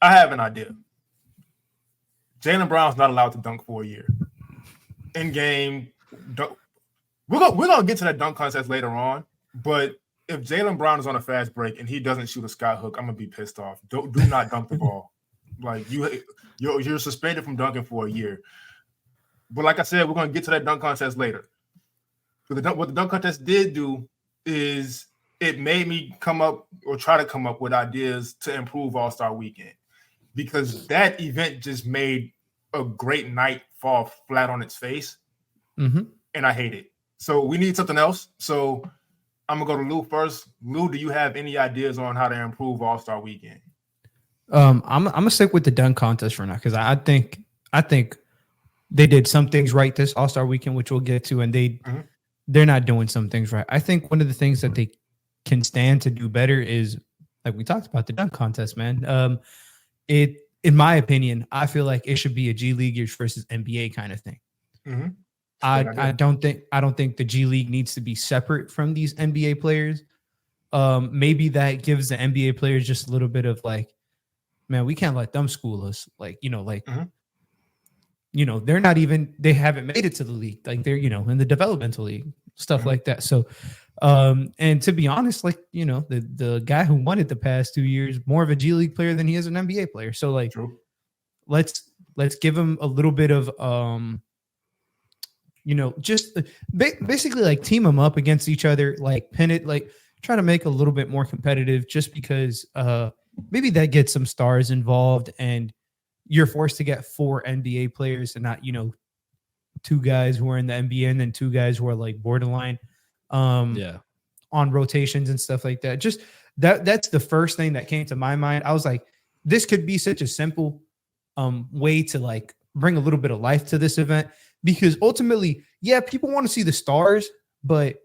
I have an idea. Jaylen Brown's not allowed to dunk for a year. In game, we're gonna get to that dunk contest later on. But if Jaylen Brown is on a fast break and he doesn't shoot a sky hook, I'm gonna be pissed off. Do not dunk the ball. Like you're suspended from dunking for a year. But like I said, we're gonna get to that dunk contest later. But what the dunk contest did do is it made me try to come up with ideas to improve All Star Weekend, because that event just made a great night fall flat on its face, and I hate it. So we need something else. So I'm gonna go to Lou first. Lou, do you have any ideas on how to improve All Star Weekend? I'm gonna stick with the dunk contest for now, because I think they did some things right this All Star Weekend, which we'll get to, and they're not doing some things right. I think one of the things that they can stand to do better is, like we talked about, the dunk contest, man. In my opinion, I feel like it should be a G Leaguers versus NBA kind of thing. I don't think the G League needs to be separate from these NBA players. Maybe that gives the NBA players just a little bit of like, man, we can't let them school us. Like, they're not even, they haven't made it to the league. Like they're, in the developmental league, stuff like that. So, and to be honest, like, the guy who won it the past 2 years, more of a G League player than he is an NBA player. So like, let's give him a little bit of, just basically like team them up against each other, like pin it, like try to make a little bit more competitive, just because maybe that gets some stars involved and you're forced to get 4 NBA players and not, 2 guys who are in the NBA and then 2 guys who are like borderline on rotations and stuff like that. Just that's the first thing that came to my mind. I was like, this could be such a simple way to like bring a little bit of life to this event, because ultimately, people want to see the stars, but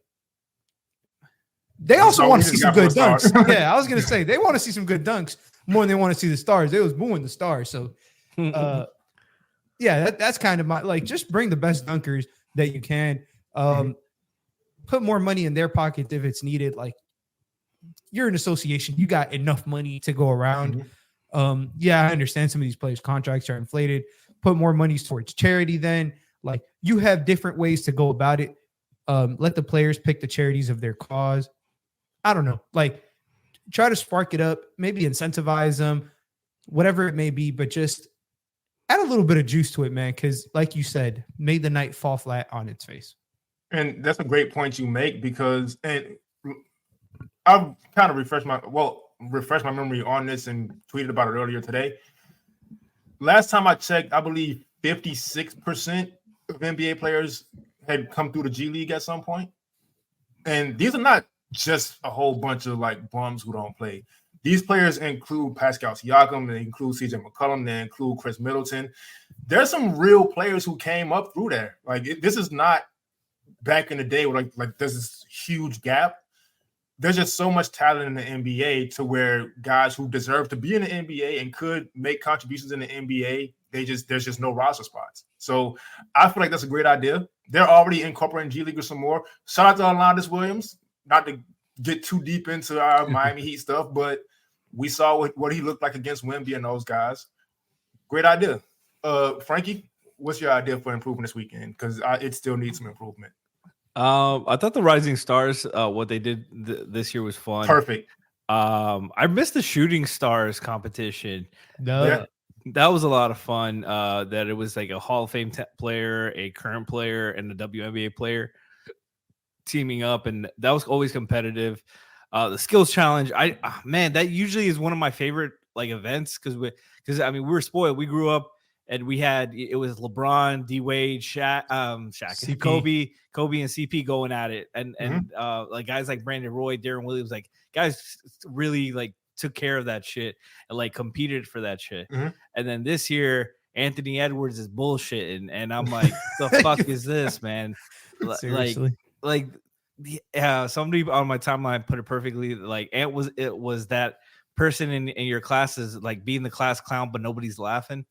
they also want to see some good dunks. I was going to say they want to see some good dunks more than they want to see the stars. They was booing the stars. So, that's kind of my, like, just bring the best dunkers that you can. Put more money in their pocket if it's needed. Like, you're an association. You got enough money to go around. I understand some of these players' contracts are inflated. Put more money towards charity then. Like, you have different ways to go about it. Let the players pick the charities of their cause. I don't know. Like, try to spark it up, maybe incentivize them, whatever it may be, but just add a little bit of juice to it, man. Because like you said, made the night fall flat on its face. And that's a great point you make, because, and I've kind of refreshed my memory on this and tweeted about it earlier today. Last time I checked, I believe 56% of NBA players had come through the G League at some point. And these are not just a whole bunch of like bums who don't play. These players include Pascal Siakam, they include CJ McCollum, they include Chris Middleton. There's some real players who came up through there. Like, this is not back in the day where like there's this huge gap. There's just so much talent in the NBA to where guys who deserve to be in the NBA and could make contributions in the NBA, there's just no roster spots. So I feel like that's a great idea. They're already incorporating G League some more. Shout out to Alondas Williams. Not to get too deep into our Miami Heat stuff, but we saw what he looked like against Wemby and those guys. Great idea. Frankie, what's your idea for improving this weekend? Because it still needs some improvement. I thought the Rising Stars, what they did this year was fun. Perfect. I missed the Shooting Stars competition. That was a lot of fun. That it was like a Hall of Fame player, a current player, and a WNBA player teaming up, and that was always competitive. The skills challenge, that usually is one of my favorite like events, because we were spoiled. We grew up and it was LeBron, D Wade, Shaq, Kobe and CP going at it, and like guys like Brandon Roy, Darren Williams, like guys really like took care of that shit and like competed for that shit. And then this year, Anthony Edwards is bullshitting, and I'm like, the fuck is this, man? Seriously. Like somebody on my timeline put it perfectly. Like, Ant was that person in your classes, like being the class clown, but nobody's laughing.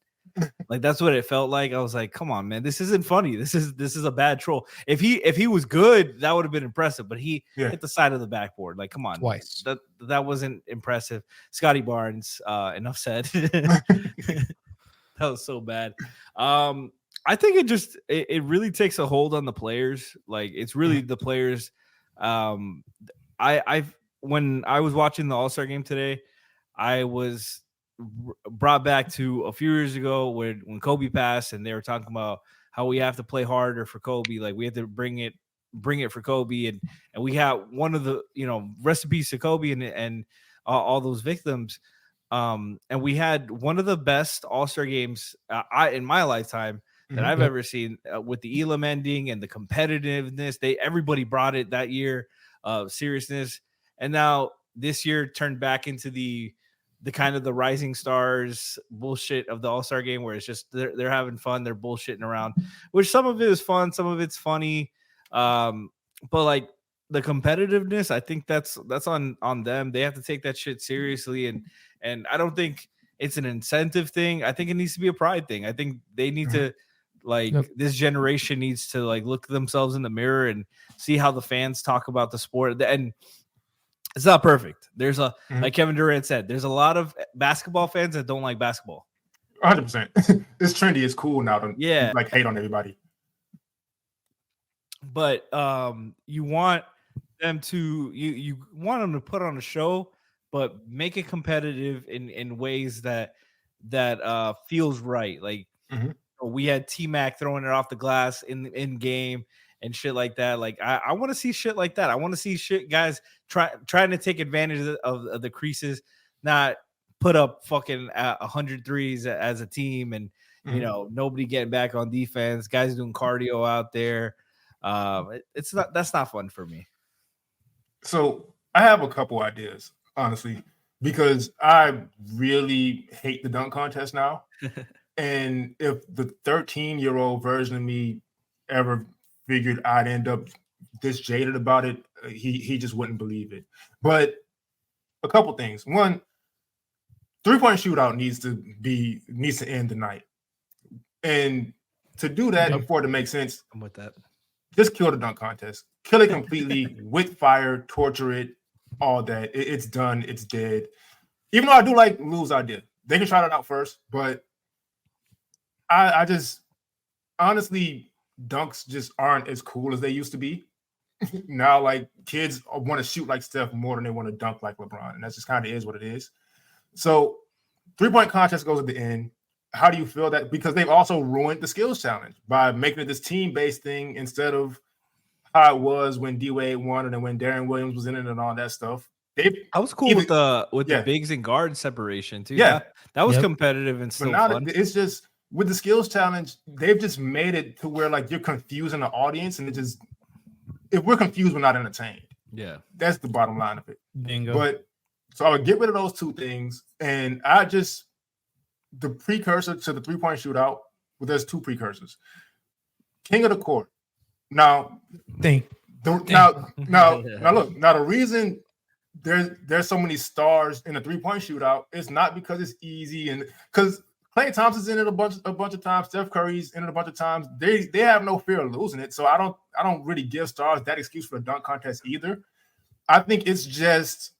Like that's what it felt like. I was like, come on, man, this isn't funny. This is a bad troll. If he was good, that would have been impressive. But he hit the side of the backboard. Like, come on, twice. That wasn't impressive. Scotty Barnes, enough said. That was so bad. I think it really takes a hold on the players. Like it's really the players. When I was watching the All-Star game today, I was brought back to a few years ago when Kobe passed, and they were talking about how we have to play harder for Kobe. Like we have to bring it for Kobe, and we have one of the rest in peace to Kobe and all those victims. And we had one of the best All-Star games in my lifetime that I've ever seen, with the Elam ending and the competitiveness. Everybody brought it that year, seriousness. And now this year turned back into the kind of the rising stars bullshit of the All-Star game, where it's just they're having fun, they're bullshitting around, which some of it is fun, some of it's funny. But like the competitiveness, I think that's on them. They have to take that shit seriously, and I don't think it's an incentive thing. I think it needs to be a pride thing. I think they need to this generation needs to like look themselves in the mirror and see how the fans talk about the sport. And it's not perfect. There's like Kevin Durant said, there's a lot of basketball fans that don't like basketball. 100%. It's trendy. It's cool now to like hate on everybody. But you want them to you want them to put on a show, but make it competitive in ways that feels right. Like we had T-Mac throwing it off the glass in game and shit like that. Like I want to see shit like that. I want to see shit guys trying to take advantage of the creases, not put up fucking 100 threes as a team, and nobody getting back on defense. Guys doing cardio out there. That's not fun for me. So I have a couple ideas, honestly, because I really hate the dunk contest now. And if the 13-year-old version of me ever figured I'd end up this jaded about it, he just wouldn't believe it. But a couple things. One, 3-point shootout needs to end tonight. And to do that, and for it to make sense, I'm with that. Just kill the dunk contest. Kill it completely with fire, torture it, all that. It's done. It's dead. Even though I do like Lou's idea. They can try that out first, but I just honestly, dunks just aren't as cool as they used to be. Now, like, kids want to shoot like Steph more than they want to dunk like LeBron, and that's just kind of is what it is. So 3-point contest goes at the end. How do you feel that? Because they've also ruined the skills challenge by making it this team-based thing instead of how it was when D-Wade won and then when Darren Williams was in it and all that stuff. I was cool with the bigs and guard separation too. Yeah, that was competitive and still fun. It's just with the skills challenge, they've just made it to where like you're confusing the audience, and if we're confused, we're not entertained. Yeah, that's the bottom line of it. Bingo. But so I would get rid of those two things, and the precursor to the 3-point shootout. Well, there's two precursors. King of the court. Now, look. Now the reason there's so many stars in the 3-point shootout is not because it's easy, and because Klay Thompson's in it a bunch of times. Steph Curry's in it a bunch of times. They have no fear of losing it. So I don't really give stars that excuse for the dunk contest either. I think it's just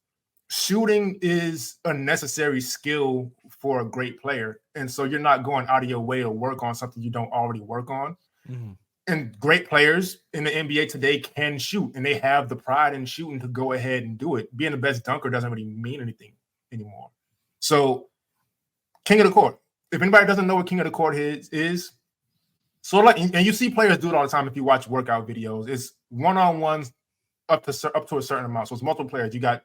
shooting is a necessary skill for a great player, and so you're not going out of your way to work on something you don't already work on. Mm-hmm. And great players in the NBA today can shoot, and they have the pride in shooting to go ahead and do it. Being the best dunker doesn't really mean anything anymore. So, King of the Court. If anybody doesn't know what King of the Court is sort of like, and you see players do it all the time if you watch workout videos, it's one-on-ones up to a certain amount. So it's multiple players. You got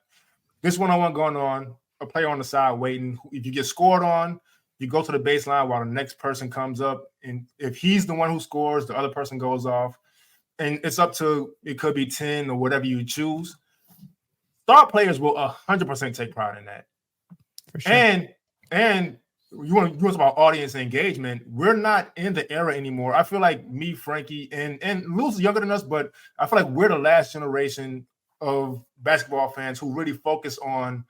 this one-on-one going on, a player on the side waiting. If you get scored on, you go to the baseline while the next person comes up. And if he's the one who scores, the other person goes off. And it's up to, it could be 10 or whatever you choose. Star players will 100% take pride in that. For sure. And you want to talk about audience engagement. We're not in the era anymore. I feel like me, Frankie, and Lou's younger than us, but I feel like we're the last generation of basketball fans who really focus on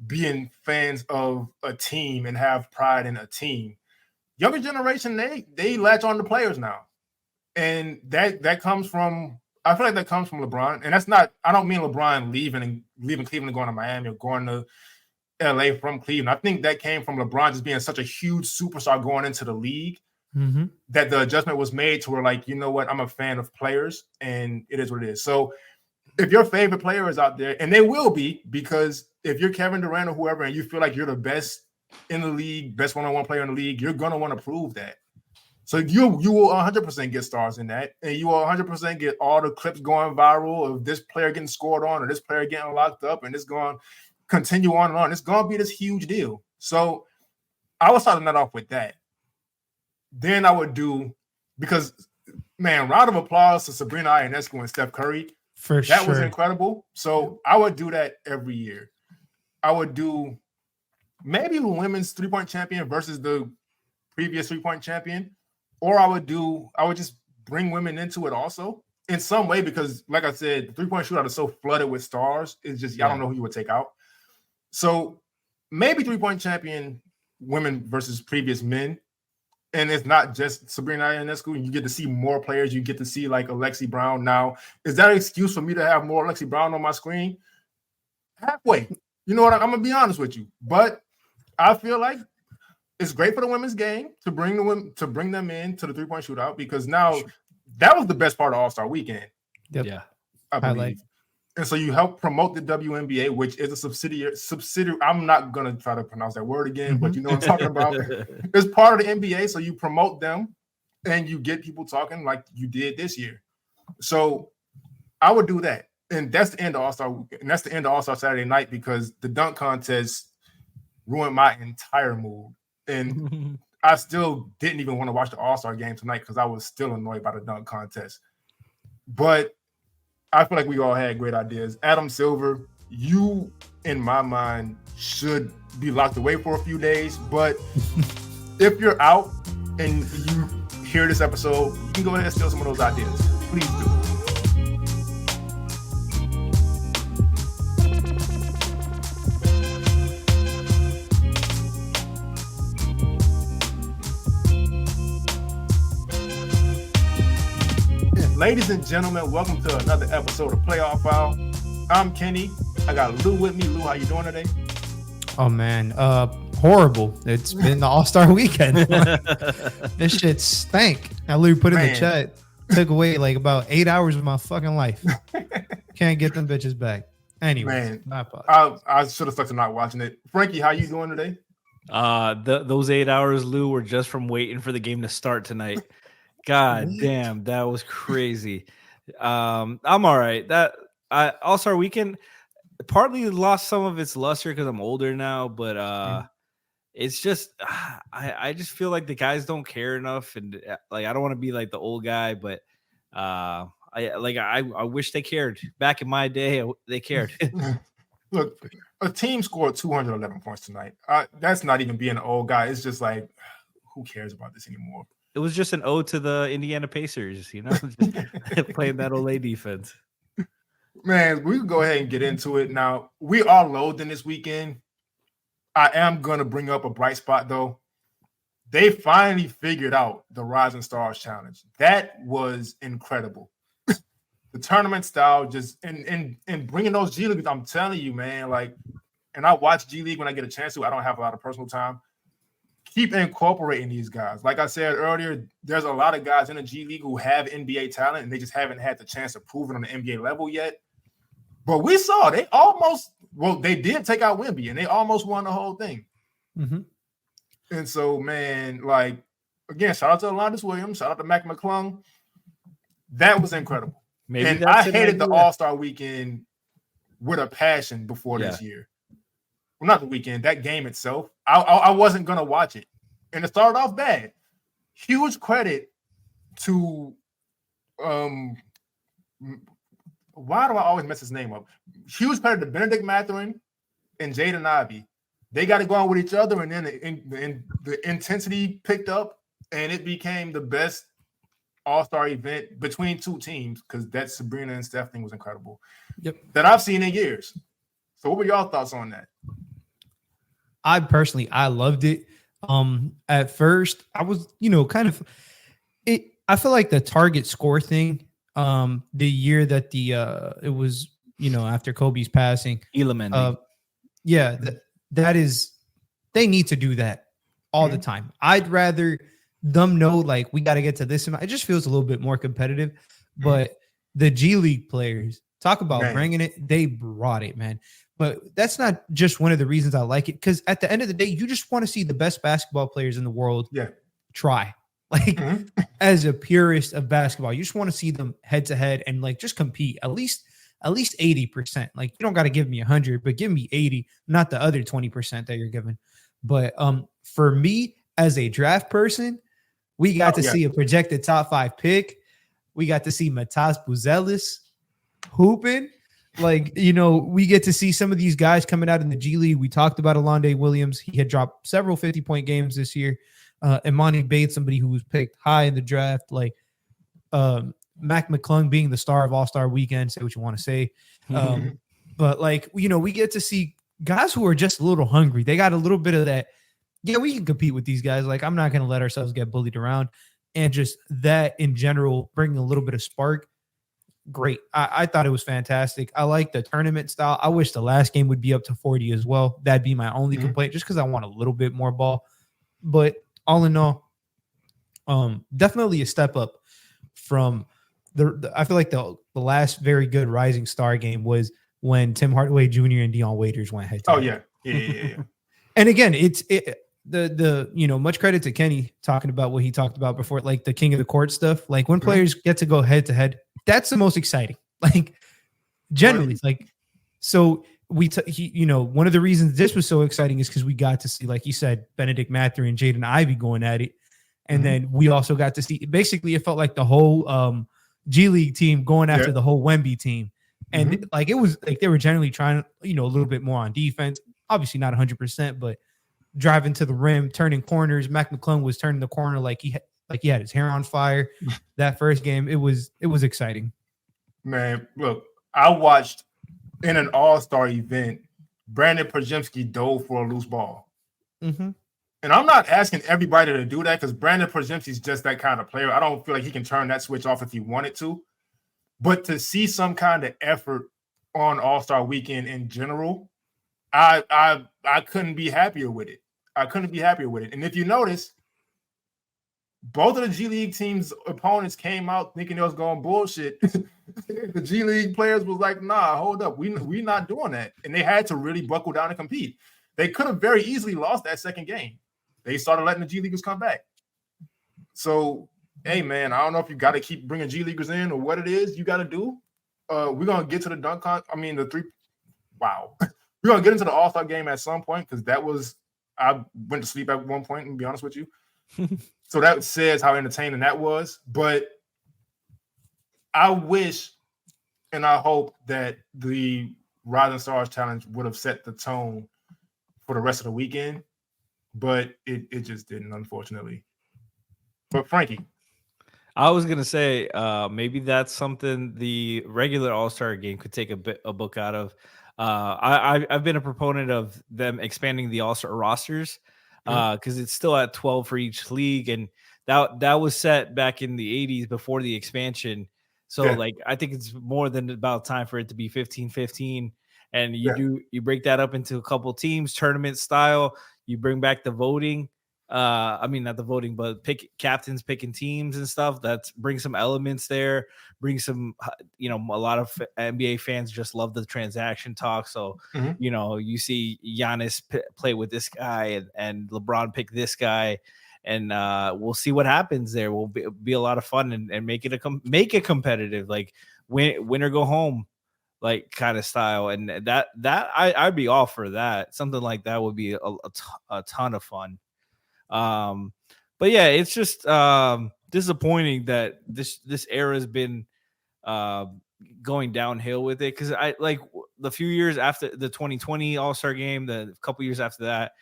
being fans of a team and have pride in a team. younger generation, they latch on to players now. And that comes from, I feel like that comes from LeBron. And that's not, I don't mean LeBron leaving Cleveland and going to Miami or going to LA from Cleveland. I think that came from LeBron just being such a huge superstar going into the league that the adjustment was made to where, like, you know what, I'm a fan of players and it is what it is. So if your favorite player is out there, and they will be, because if you're Kevin Durant or whoever and you feel like you're the best in the league, best one-on-one player in the league, you're going to want to prove that. So you will 100% get stars in that, and you will 100% get all the clips going viral of this player getting scored on or this player getting locked up, and it's going to continue on and on. It's going to be this huge deal. So I was starting that off with that. Then I would do, because, man, round of applause to Sabrina Ionescu and Steph Curry. That was incredible. So I would do that every year. I would do maybe the women's three-point champion versus the previous three-point champion. Or I would just bring women into it also in some way, because, like I said, the three-point shootout is so flooded with stars. It's just, I don't know who you would take out. So maybe three-point champion women versus previous men. And it's not just Sabrina Ionescu. You get to see more players. You get to see, like, Alexi Brown. Now, is that an excuse for me to have more Alexi Brown on my screen? Halfway. You know what? I'm going to be honest with you. But I feel like it's great for the women's game to bring them in to the three-point shootout, because now that was the best part of All Star Weekend. Yep. Yeah, I believe. And so you help promote the WNBA, which is a subsidiary. I'm not gonna try to pronounce that word again, but you know what I'm talking about. It's part of the NBA, so you promote them and you get people talking like you did this year. So I would do that, and that's the end of All Star Weekend, and that's the end of All Star Saturday night, because the dunk contest ruined my entire mood. And I still didn't even want to watch the All-Star game tonight because I was still annoyed by the dunk contest. But I feel like we all had great ideas. Adam Silver, you, in my mind, should be locked away for a few days. But if you're out and you hear this episode, you can go ahead and steal some of those ideas. Please do. Ladies and gentlemen, welcome to another episode of Playoff Foul. I'm Kenny. I got Lou with me. Lou, how you doing today? Oh, man. Horrible. It's been the All-Star Weekend. This shit stank. Now, Lou put in the chat, took away like about 8 hours of my fucking life. Can't get them bitches back. Anyway, I should have stuck to not watching it. Frankie, how you doing today? Those 8 hours, Lou, were just from waiting for the game to start tonight. God damn, that was crazy. I'm all right. All-Star Weekend partly lost some of its luster because I'm older now, but it's just I just feel like the guys don't care enough, and like I don't want to be like the old guy, but I wish they cared. Back in my day, they cared. Look, a team scored 211 points tonight. That's not even being an old guy. It's just like, who cares about this anymore? It was just an ode to the Indiana Pacers, you know, playing that Olay defense. Man, we can go ahead and get into it. Now, we are loading this weekend. I am going to bring up a bright spot, though. They finally figured out the Rising Stars Challenge. That was incredible. The tournament style, just and bringing those G Leagues, I'm telling you, man, like, and I watch G League when I get a chance to. I don't have a lot of personal time. Keep incorporating these guys. Like I said earlier, there's a lot of guys in the G League who have NBA talent, and they just haven't had the chance to prove it on the NBA level yet. But we saw they did take out Wemby, and they almost won the whole thing. Mm-hmm. And so, man, like, again, shout out to Alondas Williams, shout out to Mac McClung. That was incredible. And I hated the All-Star Weekend with a passion before this year. Well, not the weekend, that game itself. I wasn't going to watch it. And it started off bad. Huge credit to, why do I always mess his name up? Huge credit to Bennedict, Mathurin, and Jaden Ivey. They got to go on with each other, and then the intensity picked up, and it became the best All-Star event between two teams, because that Sabrina and Steph thing was incredible. Yep. That I've seen in years. So what were y'all thoughts on that? I loved it. At first, I was, kind of it. I feel like the target score thing. The year that it was, after Kobe's passing, Elam. Yeah, that is, they need to do that all the time. I'd rather them know, like, we got to get to this amount. It just feels a little bit more competitive. But the G League players, talk about bringing it. They brought it, man. But that's not just one of the reasons I like it. Because at the end of the day, you just want to see the best basketball players in the world try. Like, as a purist of basketball, you just want to see them head to head and, like, just compete at least 80%. Like, you don't got to give me 100, but give me 80, not the other 20% that you're giving. But for me, as a draft person, we got to see a projected top 5 pick. We got to see Matas Buzelis hooping. Like, we get to see some of these guys coming out in the G League. We talked about Alonde Williams. He had dropped several 50-point games this year. Imani Bates, somebody who was picked high in the draft. Like, Mac McClung being the star of All Star Weekend. Say what you want to say. But, like, we get to see guys who are just a little hungry. They got a little bit of that. Yeah, we can compete with these guys. Like, I'm not going to let ourselves get bullied around. And just that in general, bringing a little bit of spark. Great. I thought it was fantastic. I like the tournament style. I wish the last game would be up to 40 as well. That'd be my only complaint, just because I want a little bit more ball. But all in all, definitely a step up from I feel like the last very good Rising Star game was when Tim Hardaway Jr. and Dion Waiters went head to head. Yeah. And again, much credit to Kenny talking about what he talked about before, like the king of the court stuff. Like, when players get to go head to head, that's the most exciting. Like, generally, like, so one of the reasons this was so exciting is because we got to see, like you said, Bennedict, Mathurin, Jaden, Ivey going at it. And then we also got to see, basically, it felt like the whole G League team going after the whole Wemby team. And like, it was like they were generally trying, a little bit more on defense. Obviously not 100%, but driving to the rim, turning corners. Mac McClung was turning the corner like he had his hair on fire. That first game, it was exciting. Man, look, I watched in an All-Star event, Brandon Przemski dove for a loose ball. And I'm not asking everybody to do that, because Brandon Przemski is just that kind of player. I don't feel like he can turn that switch off if he wanted to. But to see some kind of effort on All-Star Weekend in general, I couldn't be happier with it. And if you notice, both of the G League team's opponents came out thinking they was going bullshit. The G League players was like, nah, hold up. We not doing that. And they had to really buckle down and compete. They could have very easily lost that second game. They started letting the G Leaguers come back. So, hey, man, I don't know if you got to keep bringing G Leaguers in or what it is you got to do. We're going to get to the dunk con. I mean, wow. We're going to get into the All-Star game at some point, because I went to sleep at one point, and be honest with you. So that says how entertaining that was. But I wish and I hope that the Rising Stars Challenge would have set the tone for the rest of the weekend. But it just didn't, unfortunately. But Frankie. I was gonna say maybe that's something the regular All-Star game could take a book out of. I've been a proponent of them expanding the All-Star rosters because it's still at 12 for each league, and that was set back in the 80s before the expansion. So like, I think it's more than about time for it to be 15-15, and you break that up into a couple teams, tournament style. You bring back the voting. I mean, not the voting, but captains picking teams and stuff. That brings some elements there. Bring some, a lot of NBA fans just love the transaction talk. So, you see Giannis play with this guy and LeBron pick this guy, and we'll see what happens there. Will be a lot of fun and make it competitive, like win or go home, like kind of style. And that I'd be all for that. Something like that would be a ton of fun. But yeah, it's just disappointing that this era has been going downhill with it, because I like the few years after the 2020 All-Star game, the couple years after that,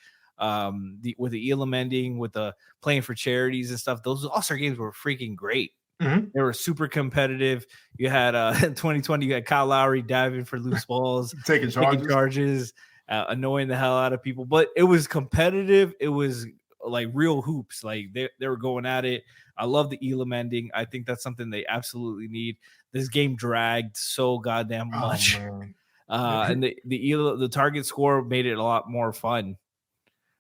with the Elam ending, with the playing for charities and stuff, those All-Star games were freaking great. They were super competitive. You had in 2020, you had Kyle Lowry diving for loose balls, taking charges, annoying the hell out of people. But it was competitive. It was like real hoops. Like they were going at it. I love the Elam ending. I think that's something they absolutely need. This game dragged so goddamn much. And the target score made it a lot more fun.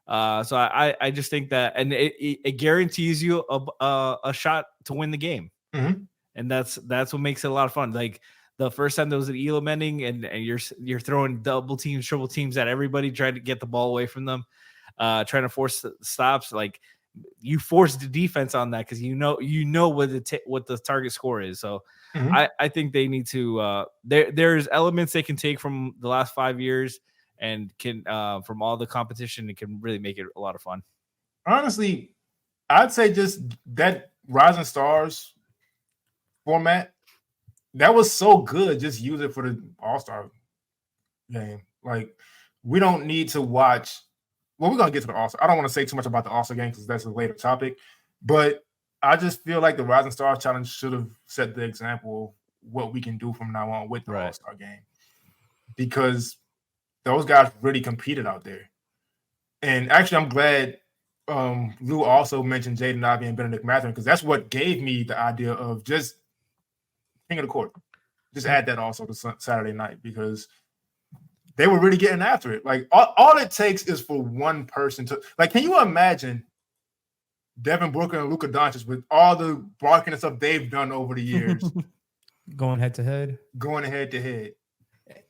So I just think that, and it guarantees you a shot to win the game. And that's what makes it a lot of fun. Like the first time there was an Elam ending, and you're throwing double teams, triple teams at everybody, trying to get the ball away from them, trying to force the stops. Like you force the defense on that because you know what the target score is. So I think they need to. There's elements they can take from the last 5 years and can from all the competition. It can really make it a lot of fun. Honestly, I'd say just that Rising Stars format, that was so good. Just use it for the All-Star game. Like, we don't need to watch. Well, we're gonna get to the All-Star. I don't want to say too much about the All-Star game because that's a later topic. But I just feel like the Rising Stars Challenge should have set the example of what we can do from now on with the All-Star game, because those guys really competed out there. And actually, I'm glad Lou also mentioned Jaden, Ivey, and Bennedict Mathurin, because that's what gave me the idea of just King of the Court. Just add that also to Saturday night, because they were really getting after it. Like, all it takes is for one person to, like, can you imagine Devin Booker and Luka Doncic with all the barking and stuff they've done over the years? Going head to head.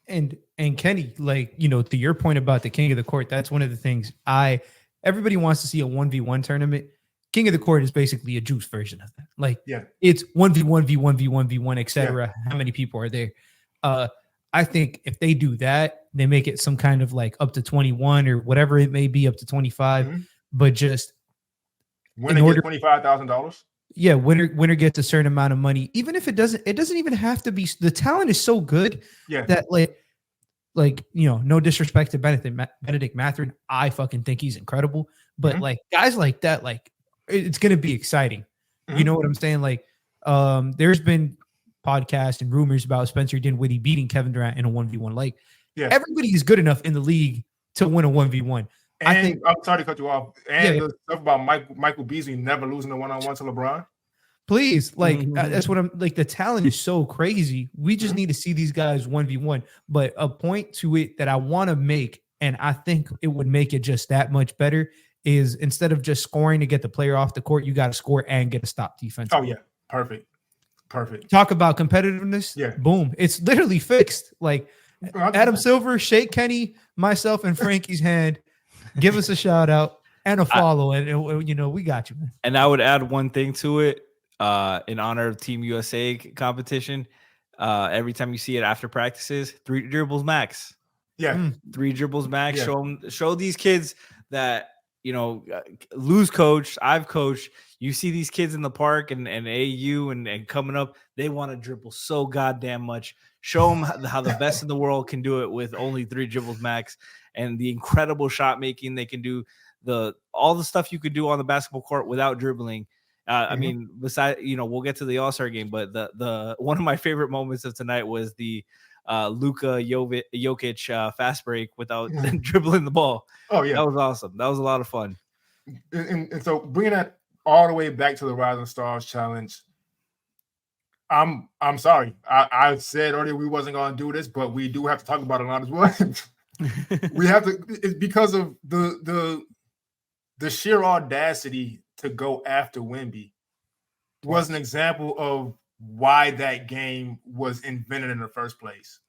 And Kenny, like, you know, to your point about the King of the Court, that's one of the things everybody wants to see a 1v1 tournament. King of the Court is basically a juice version of that. Like, it's 1v1, v1, v1, v1, etc. How many people are there? I think if they do that, they make it some kind of like up to 21 or whatever it may be, up to 25, but just winner gets $25,000. Yeah, winner gets a certain amount of money. Even if it doesn't even have to be. The talent is so good that like you know, no disrespect to Bennedict Mathurin, I fucking think he's incredible. But like guys like that, like it's gonna be exciting. You know what I'm saying? Like, there's been podcasts and rumors about Spencer Dinwiddie beating Kevin Durant in a 1v1. Like, everybody is good enough in the league to win a 1v1. And I think, I'm sorry to cut you off. And the stuff about Michael Beasley never losing a one-on-one to LeBron. Please, like, that's what I'm like. The talent is so crazy. We just need to see these guys 1v1. But a point to it that I want to make, and I think it would make it just that much better, is instead of just scoring to get the player off the court, you got to score and get a stop defense. Oh, yeah. Perfect. Talk about competitiveness. Yeah. Boom. It's literally fixed. Like, Adam Silver, Shake Kenny, myself, and Frankie's hand. Give us a shout out and a follow, and you know, we got you, man. And I would add one thing to it, in honor of Team USA competition. Every time you see it after practices, 3 dribbles max. 3 dribbles max. Show these kids that, you know, Lou's coach, I've coached. You see these kids in the park and AU and coming up, they want to dribble so goddamn much. Show them how the best in the world can do it with only 3 dribbles max, and the incredible shot making they can do, all the stuff you could do on the basketball court without dribbling. I mean, besides, you know, we'll get to the All-Star game, but the one of my favorite moments of tonight was the Luka Jokic fast break without dribbling the ball. Oh yeah, that was awesome. That was a lot of fun. And so bringing that all the way back to the Rising Stars Challenge, I'm sorry. I said earlier we wasn't going to do this, but we do have to talk about it a lot as well. We have to. It's because of the sheer audacity to go after Wemby was an example of why that game was invented in the first place.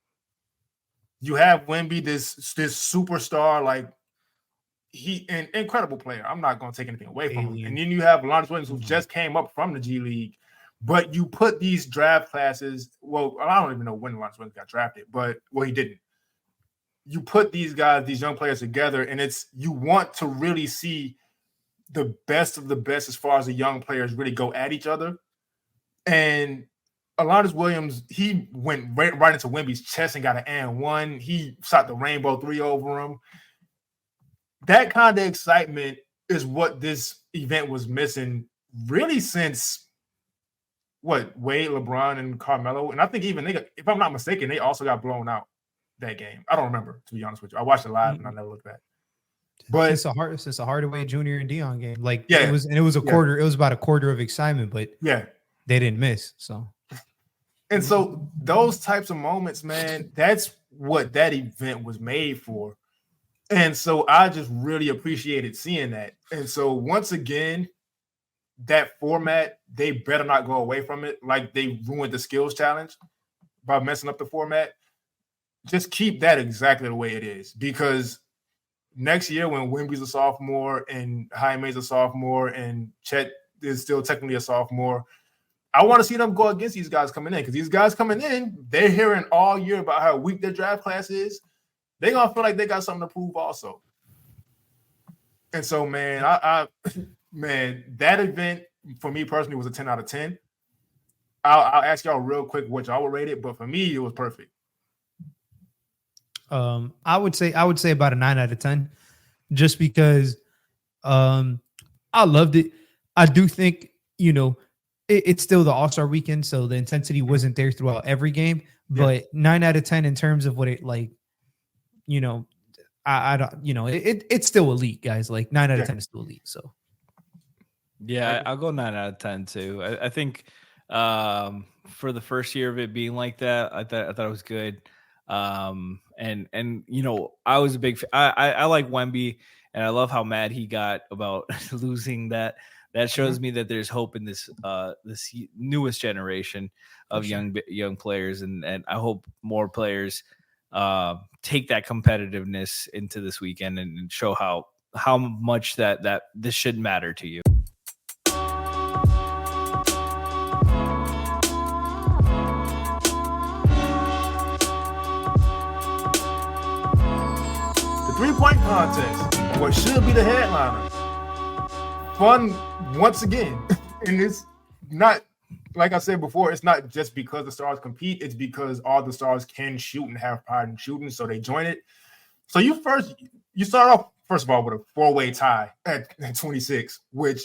You have Wemby, this superstar, like an incredible player. I'm not going to take anything away from him. And then you have Lonnie Williams, who just came up from the G League. But you put these draft classes. Well, I don't even know when Lonnie Williams got drafted, but he didn't. You put these guys, these young players together, and you want to really see the best of the best as far as the young players really go at each other. And Alonzo Williams, he went right into Wemby's chest and got an and one. He shot the rainbow 3 over him. That kind of excitement is what this event was missing really since Wade, LeBron, and Carmelo. And I think even if I'm not mistaken, they also got blown out that game. I don't remember, to be honest with you. I watched it live and I never looked back. But since the Hardaway Jr. and Dion game, like yeah, it was a quarter. It was about a quarter of excitement, but yeah, they didn't miss. So, and so those types of moments, man, that's what that event was made for. And so I just really appreciated seeing that. And so once again, that format, they better not go away from it like they ruined the skills challenge by messing up the format. Just keep that exactly the way it is, because next year when Wemby's a sophomore and Jaime's a sophomore and Chet is still technically a sophomore, I want to see them go against these guys coming in, because these guys coming in, they're hearing all year about how weak their draft class is. They're going to feel like they got something to prove also. And so, man, man, that event for me personally was a 10 out of 10. I'll ask y'all real quick what y'all would rate it, but for me, it was perfect. I would say about a 9 out of 10, just because I loved it. I do think, it's still the All Star Weekend, so the intensity wasn't there throughout every game, but 9 out of 10 in terms of what it like, I don't, it's still elite, guys. Like 9 out of 10 is still elite. So yeah, I'll go 9 out of 10 too. I think for the first year of it being like that, I thought it was good. And I was a big I like Wemby, and I love how mad he got about losing that. That shows me that there's hope in this this newest generation of young players, and I hope more players take that competitiveness into this weekend and show how much that this should matter to you. The 3-point contest, what should be the headliner. Fun once again. And it's not, like I said before, it's not just because the stars compete, it's because all the stars can shoot and have pride in shooting, so they join it. So you start off, first of all, with a 4-way tie at 26, which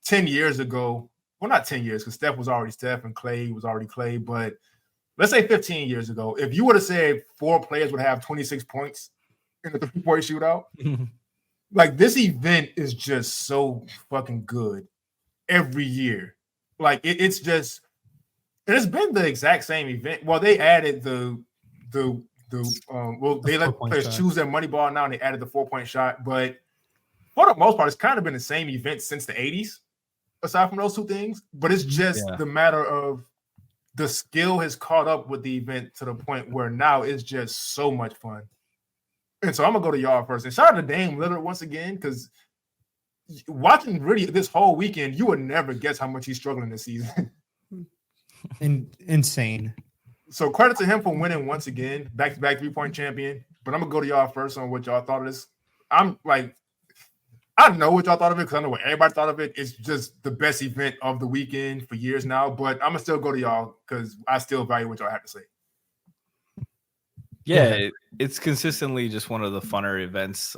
10 years ago, well, not 10 years, because Steph was already Steph and Clay was already Clay, but let's say 15 years ago, if you would have said 4 players would have 26 points in the 3-point shootout, like, this event is just so fucking good every year. Like, it's just, and it's been the exact same event. Well, they added they let players choose their money ball now, and they added the 4-point shot. But for the most part, it's kind of been the same event since the 80s, aside from those two things. But it's just the matter of the skill has caught up with the event to the point where now it's just so much fun. And so I'm going to go to y'all first. And shout out to Dame Lillard once again, because watching really this whole weekend, you would never guess how much he's struggling this season. Insane. So credit to him for winning once again, back-to-back 3-point champion. But I'm going to go to y'all first on what y'all thought of this. I know what y'all thought of it, because I know what everybody thought of it. It's just the best event of the weekend for years now. But I'm going to still go to y'all because I still value what y'all have to say. Yeah, it's consistently just one of the funner events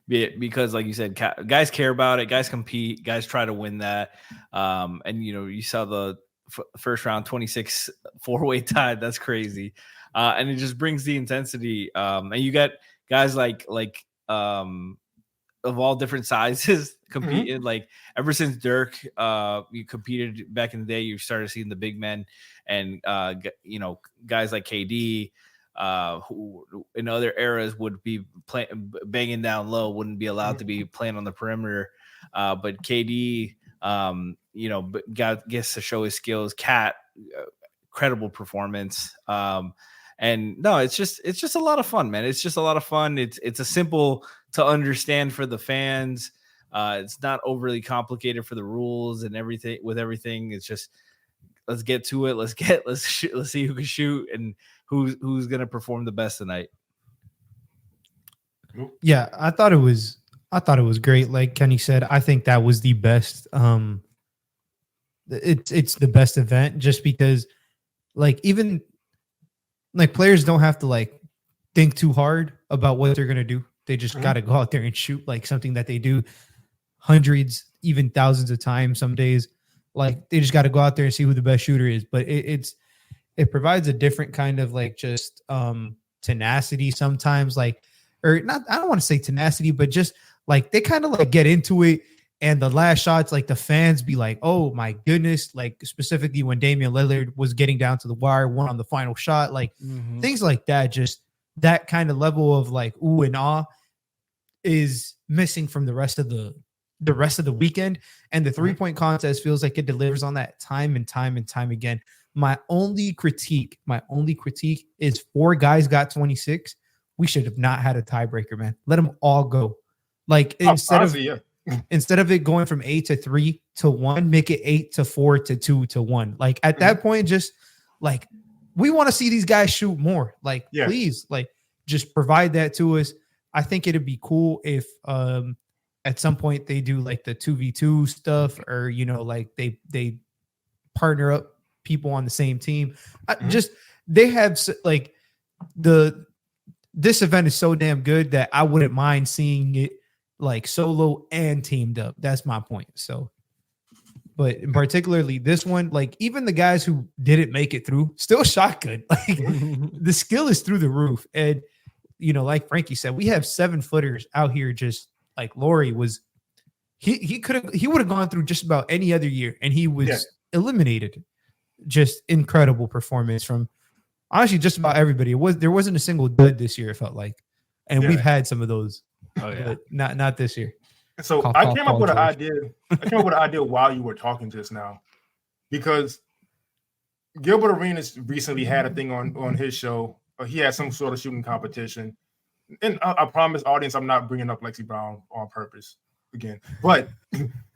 because, like you said, guys care about it. Guys compete. Guys try to win that. And, you saw the first round 26 4-way tie. That's crazy. And it just brings the intensity. And you got guys like of all different sizes competing. Mm-hmm. Like, ever since Dirk, you competed back in the day, you started seeing the big men and, guys like KD, who in other eras would be banging down low, wouldn't be allowed to be playing on the perimeter. But KD, gets to show his skills. Cat, credible performance. And no, it's just a lot of fun, man. It's just a lot of fun. It's a simple to understand for the fans. It's not overly complicated for the rules and everything. With everything, it's just, let's get to it. Let's see who can shoot and who's going to perform the best tonight. Yeah, I thought it was great. Like Kenny said, I think that was the best. It's the best event, just because, like, even like players don't have to like think too hard about what they're going to do. They just got to go out there and shoot, like something that they do hundreds, even thousands of times some days. Like, they just got to go out there and see who the best shooter is. But it provides a different kind of like just tenacity sometimes. Like, or not, I don't want to say tenacity, but just like they kind of like get into it. And the last shots, like the fans be like, oh my goodness, like specifically when Damian Lillard was getting down to the wire, one on the final shot, like things like that, just that kind of level of like ooh and ah is missing from the rest of the weekend. And the 3-point contest feels like it delivers on that time and time and time again. My only critique is 4 guys got 26. We should have not had a tiebreaker, man. Let them all go. Like instead of it going from 8 to 3 to 1, make it 8 to 4 to 2 to 1. Like at that point, just like we want to see these guys shoot more. Like please, like just provide that to us. I think it'd be cool if at some point they do like the 2v2 stuff, or you know, like they partner up people on the same team. Just they have like this event is so damn good that I wouldn't mind seeing it like solo and teamed up. That's my point. So, but particularly this one, like even the guys who didn't make it through still shot good. Like the skill is through the roof. And, you know, like Frankie said, we have 7-footers out here. Just like Laurie was, he would have gone through just about any other year and he was eliminated. Just incredible performance from honestly just about everybody. There wasn't a single dud this year, it felt like. And we've had some of those. Oh yeah, not this year. So I came up with an idea while you were talking just now, because Gilbert Arenas recently had a thing on his show. He had some sort of shooting competition, and I promise, audience, I'm not bringing up Lexi Brown on purpose again, but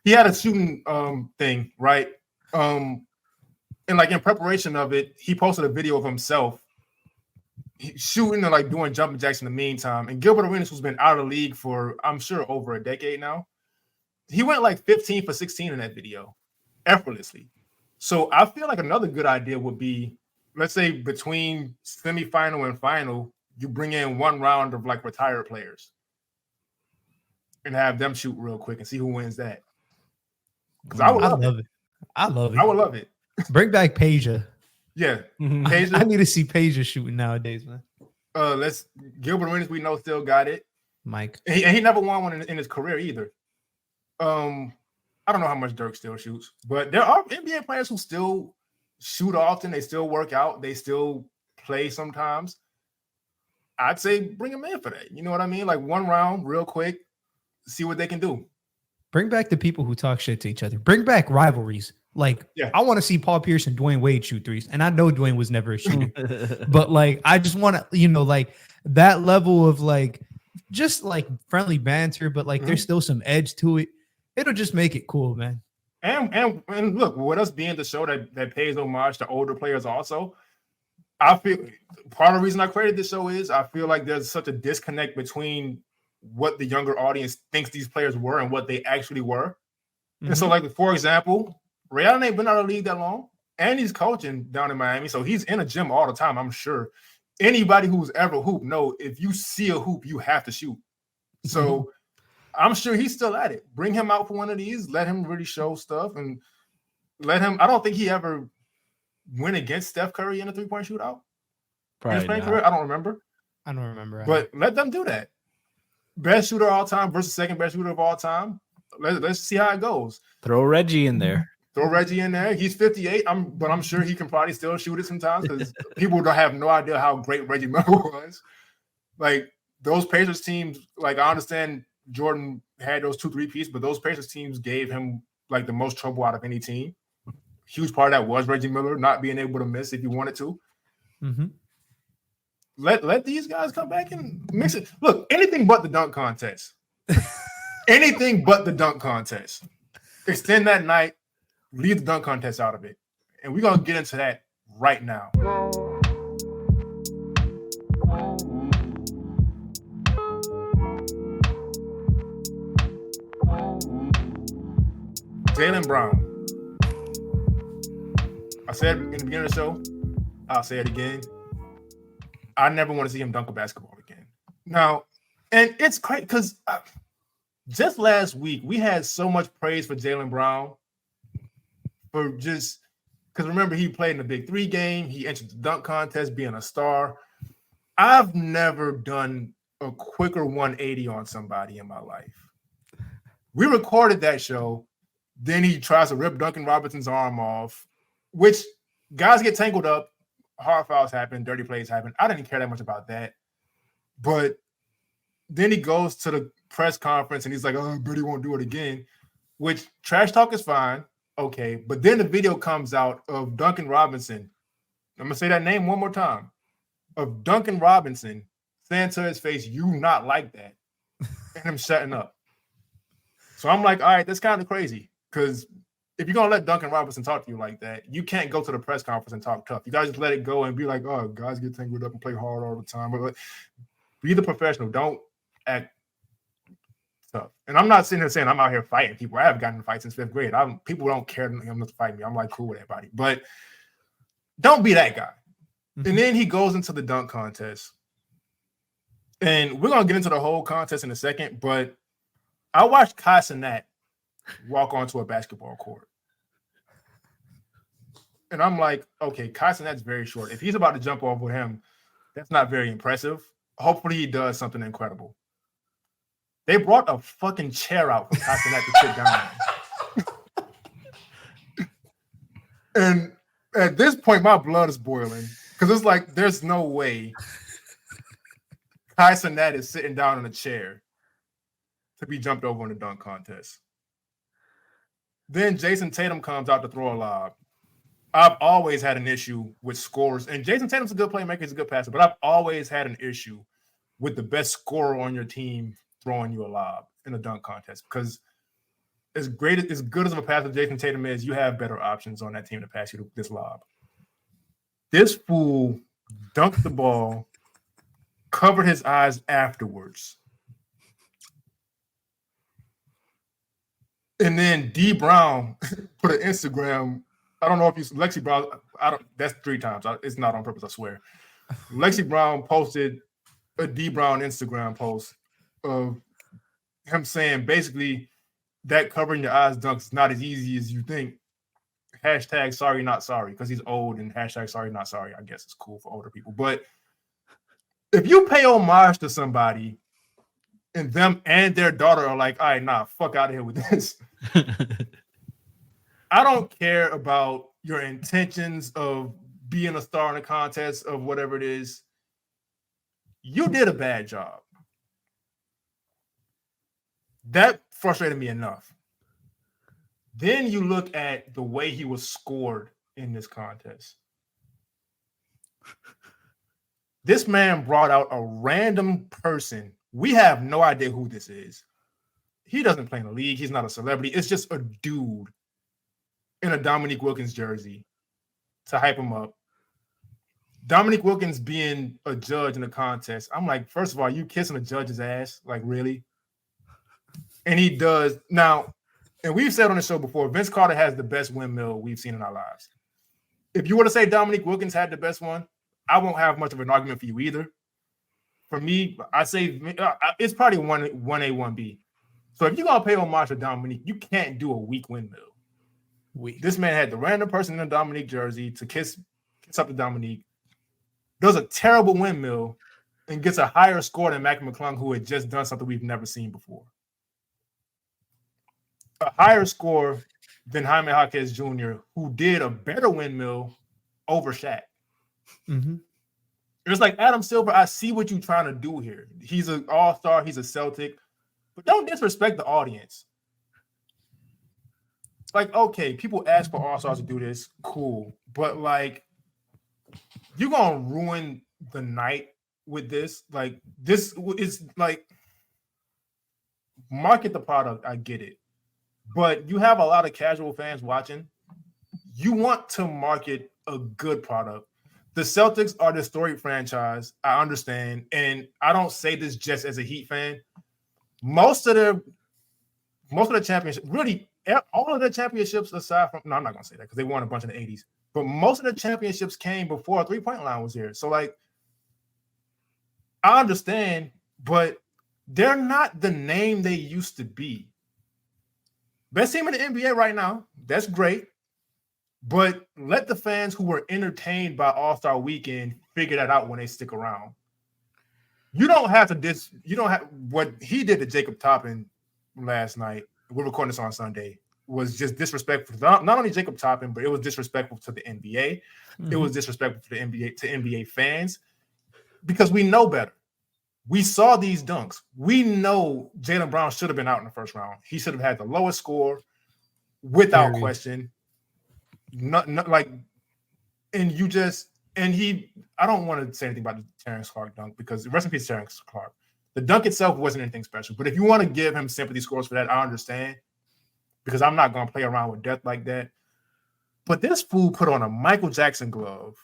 he had a shooting thing, right? And like in preparation of it, he posted a video of himself shooting and like doing jumping jacks in the meantime. And Gilbert Arenas, who's been out of the league for I'm sure over a decade now, he went like 15 for 16 in that video effortlessly. So I feel like another good idea would be, let's say between semifinal and final, you bring in one round of like retired players and have them shoot real quick and see who wins that. Because I would love it. I love it. I would love it. Bring back Peja. Yeah. Peja. I need to see Peja shooting nowadays, man. Gilbert Arenas, we know, still got it. Mike. And he never won one in his career either. I don't know how much Dirk still shoots, but there are NBA players who still shoot often. They still work out. They still play sometimes. I'd say bring them in for that. You know what I mean? Like one round real quick, see what they can do. Bring back the people who talk shit to each other. Bring back rivalries. Like, I want to see Paul Pierce and Dwayne Wade shoot threes. And I know Dwayne was never a shooter. But, like, I just want to, you know, like, that level of, like, just, like, friendly banter. But, like, there's still some edge to it. It'll just make it cool, man. And look, with us being the show that pays homage to older players also, I feel part of the reason I created this show is I feel like there's such a disconnect between what the younger audience thinks these players were and what they actually were. And so, like, for example, Ray Allen ain't been out of the league that long, and he's coaching down in Miami, so he's in a gym all the time, I'm sure. Anybody who's ever hooped know if you see a hoop, you have to shoot. So I'm sure he's still at it. Bring him out for one of these, let him really show stuff, and let him – I don't think he ever went against Steph Curry in a three-point shootout. Probably not. Career? I don't remember. But let them do that. Best shooter of all time versus second best shooter of all time. Let's see how it goes. Throw Reggie in there. He's 58. But I'm sure he can probably still shoot it sometimes because people don't have no idea how great Reggie Miller was. Like those Pacers teams, like I understand Jordan had those 2-3 pieces, but those Pacers teams gave him like the most trouble out of any team. Huge part of that was Reggie Miller not being able to miss if he wanted to. Let these guys come back and mix it. Look, anything but the dunk contest. Anything but the dunk contest. Extend that night. Leave the dunk contest out of it. And we're going to get into that right now. Jaylen Brown. I said in the beginning of the show, I'll say it again. I never want to see him dunk a basketball again. Now, and it's great because just last week, we had so much praise for Jaylen Brown for just because remember, he played in the Big 3 game. He entered the dunk contest being a star. I've never done a quicker 180 on somebody in my life. We recorded that show. Then he tries to rip Duncan Robinson's arm off, which guys get tangled up. Hard fouls happen. Dirty plays happen. I didn't care that much about that. But then he goes to the press conference and he's like, oh, but he won't do it again, which trash talk is fine. Okay. But then the video comes out of Duncan Robinson. I'm going to say that name one more time. Of Duncan Robinson saying to his face, you not like that. And him shutting up. So I'm like, all right, that's kind of crazy. Because if you're going to let Duncan Robinson talk to you like that, you can't go to the press conference and talk tough. You guys just let it go and be like, oh, guys get tangled up and play hard all the time. But like, be the professional. Don't act tough. And I'm not sitting here saying I'm out here fighting people. I haven't gotten in fights since 5th grade. People don't care enough to fight me. I'm like cool with everybody. But don't be that guy. Mm-hmm. And then he goes into the dunk contest. And we're going to get into the whole contest in a second, but I watched Kai Cenat walk onto a basketball court. And I'm like, okay, Kai Cenat's very short. If he's about to jump over him, that's not very impressive. Hopefully he does something incredible. They brought a fucking chair out for Kai Cenat to sit down. And at this point, my blood is boiling because it's like there's no way Kai Cenat is sitting down in a chair to be jumped over in a dunk contest. Then Jason Tatum comes out to throw a lob. I've always had an issue with scores, and Jason Tatum's a good playmaker, he's a good passer, but I've always had an issue with the best scorer on your team throwing you a lob in a dunk contest because as good as of a passer Jason Tatum is, you have better options on that team to pass you this lob. This fool dunked the ball, covered his eyes afterwards. And then D Brown put an Instagram. I don't know if you Lexi Brown. That's 3 times. It's not on purpose. I swear. Lexi Brown posted a D Brown Instagram post of him saying basically that covering your eyes dunk is not as easy as you think. Hashtag sorry not sorry because he's old and hashtag sorry not sorry. I guess it's cool for older people. But if you pay homage to somebody and them and their daughter are like, all right, nah, fuck out of here with this. I don't care about your intentions of being a star in a contest of whatever it is. You did a bad job. That frustrated me enough. Then you look at the way he was scored in this contest. This man brought out a random person. We have no idea who this is. He doesn't play in the league. He's not a celebrity. It's just a dude in a Dominique Wilkins jersey to hype him up. Dominique Wilkins being a judge in the contest. I'm like, first of all, you kissing a judge's ass? Like, really? And he does. Now, and we've said on the show before, Vince Carter has the best windmill we've seen in our lives. If you were to say Dominique Wilkins had the best one, I won't have much of an argument for you either. For me, I say it's probably 1A, 1B. So if you're going to pay homage to Dominique, you can't do a weak windmill. This man had the random person in a Dominique jersey to kiss up to Dominique, does a terrible windmill, and gets a higher score than Mac McClung, who had just done something we've never seen before. A higher score than Jaime Jaquez Jr., who did a better windmill over Shaq. Mm-hmm. It's like, Adam Silver, I see what you're trying to do here. He's an all-star. He's a Celtic. But don't disrespect the audience. Like, okay, people ask for all-stars to do this. Cool. But, like, you're going to ruin the night with this. Like, this is, like, market the product. I get it. But you have a lot of casual fans watching. You want to market a good product. The Celtics are the storied franchise. I understand. And I don't say this just as a Heat fan. Most of the championships, really, all of the championships aside from, no, I'm not going to say that because they won a bunch in the 80s. But most of the championships came before a three-point line was here. So, like, I understand, but they're not the name they used to be. Best team in the NBA right now. That's great. But let the fans who were entertained by All Star Weekend figure that out when they stick around. You don't have to you don't have what he did to Jacob Toppin last night. We're recording this on Sunday. Was just disrespectful. Not only Jacob Toppin, but it was disrespectful to the NBA. It was disrespectful to the NBA fans, because we know better. We saw these dunks. We know Jaylen Brown should have been out in the first round. He should have had the lowest score without question. Not like, and you just, and he, I don't want to say anything about the Terrence Clark dunk, because rest in peace, Terrence Clark. The dunk itself wasn't anything special. But if you want to give him sympathy scores for that, I understand, because I'm not going to play around with death like that. But this fool put on a Michael Jackson glove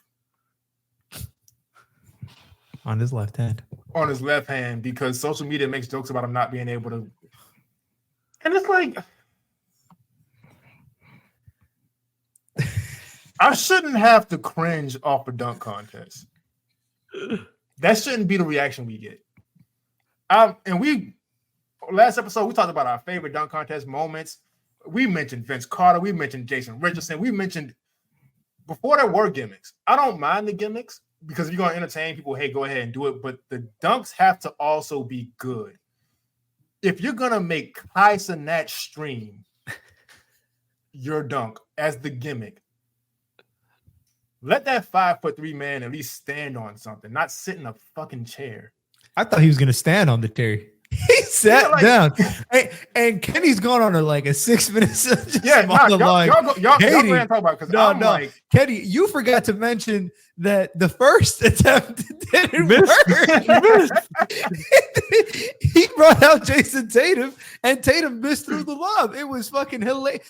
on his left hand. On his left hand, because social media makes jokes about him not being able to. And it's like, I shouldn't have to cringe off a dunk contest. That shouldn't be the reaction we get. Last episode, we talked about our favorite dunk contest moments. We mentioned Vince Carter. We mentioned Jason Richardson. We mentioned, before there were gimmicks. I don't mind the gimmicks, because if you're going to entertain people, hey, go ahead and do it. But the dunks have to also be good. If you're going to make Kai Cenat stream your dunk as the gimmick, let that 5'3" man at least stand on something, not sit in a fucking chair. I thought he was going to stand on the chair. He sat down, and Kenny's gone on a 6 minutes. Y'all go ahead and talk about it, because Kenny, you forgot to mention that the first attempt didn't work. He brought out Jason Tatum, and Tatum missed through the lob. It was fucking hilarious.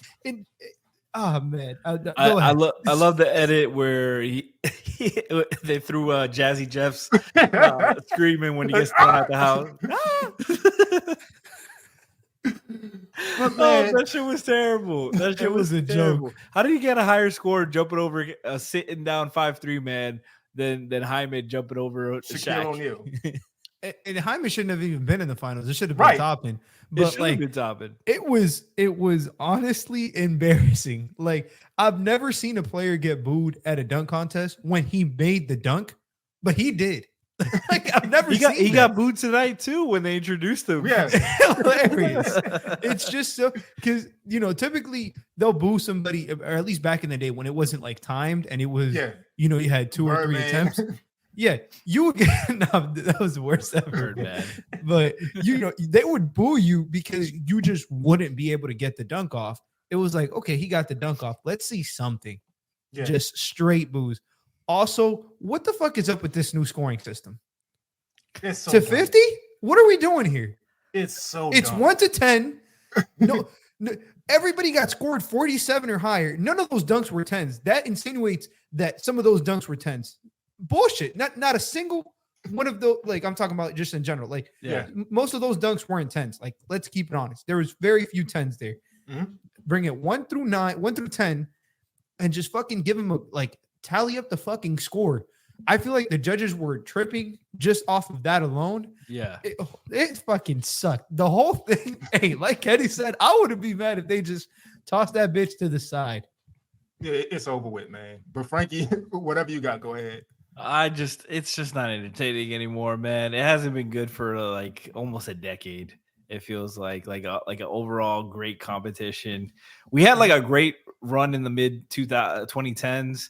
Oh man, I love the edit where they threw Jazzy Jeff's screaming when he gets thrown out the house. That shit was terrible. That shit was a joke. How did you get a higher score jumping over a sitting down 5'3" man than Hyman jumping over Shaquille O'Neal? And Hyman shouldn't have even been in the finals. It should have been Toppin. But it was honestly embarrassing. I've never seen a player get booed at a dunk contest when he made the dunk, but he did. I've never seen he got booed tonight too when they introduced him. Yeah, hilarious. It's just so, because typically they'll boo somebody, or at least back in the day when it wasn't timed and it was you had 2 or 3 attempts. Yeah, you would get that was the worst ever, man. But they would boo you because you just wouldn't be able to get the dunk off. It was like, okay, he got the dunk off. Let's see something. Yeah. Just straight boos. Also, what the fuck is up with this new scoring system? It's so to 50? What are we doing here? It's 1 to 10. No, everybody got scored 47 or higher. None of those dunks were 10s. That insinuates that some of those dunks were 10s. Bullshit. Not a single one of those. I'm talking about just in general. Most of those dunks weren't 10s. Let's keep it honest. There was very few 10s there. Mm-hmm. Bring it 1 through 10, and just fucking give them tally up the fucking score. I feel like the judges were tripping just off of that alone. Yeah, it fucking sucked. The whole thing. Hey, like Kenny said, I wouldn't be mad if they just tossed that bitch to the side. Yeah, it's over with, man. But Frankie, whatever you got, go ahead. It's just not entertaining anymore, man. It hasn't been good for almost a decade. It feels like an overall great competition. We had a great run in the mid 2010s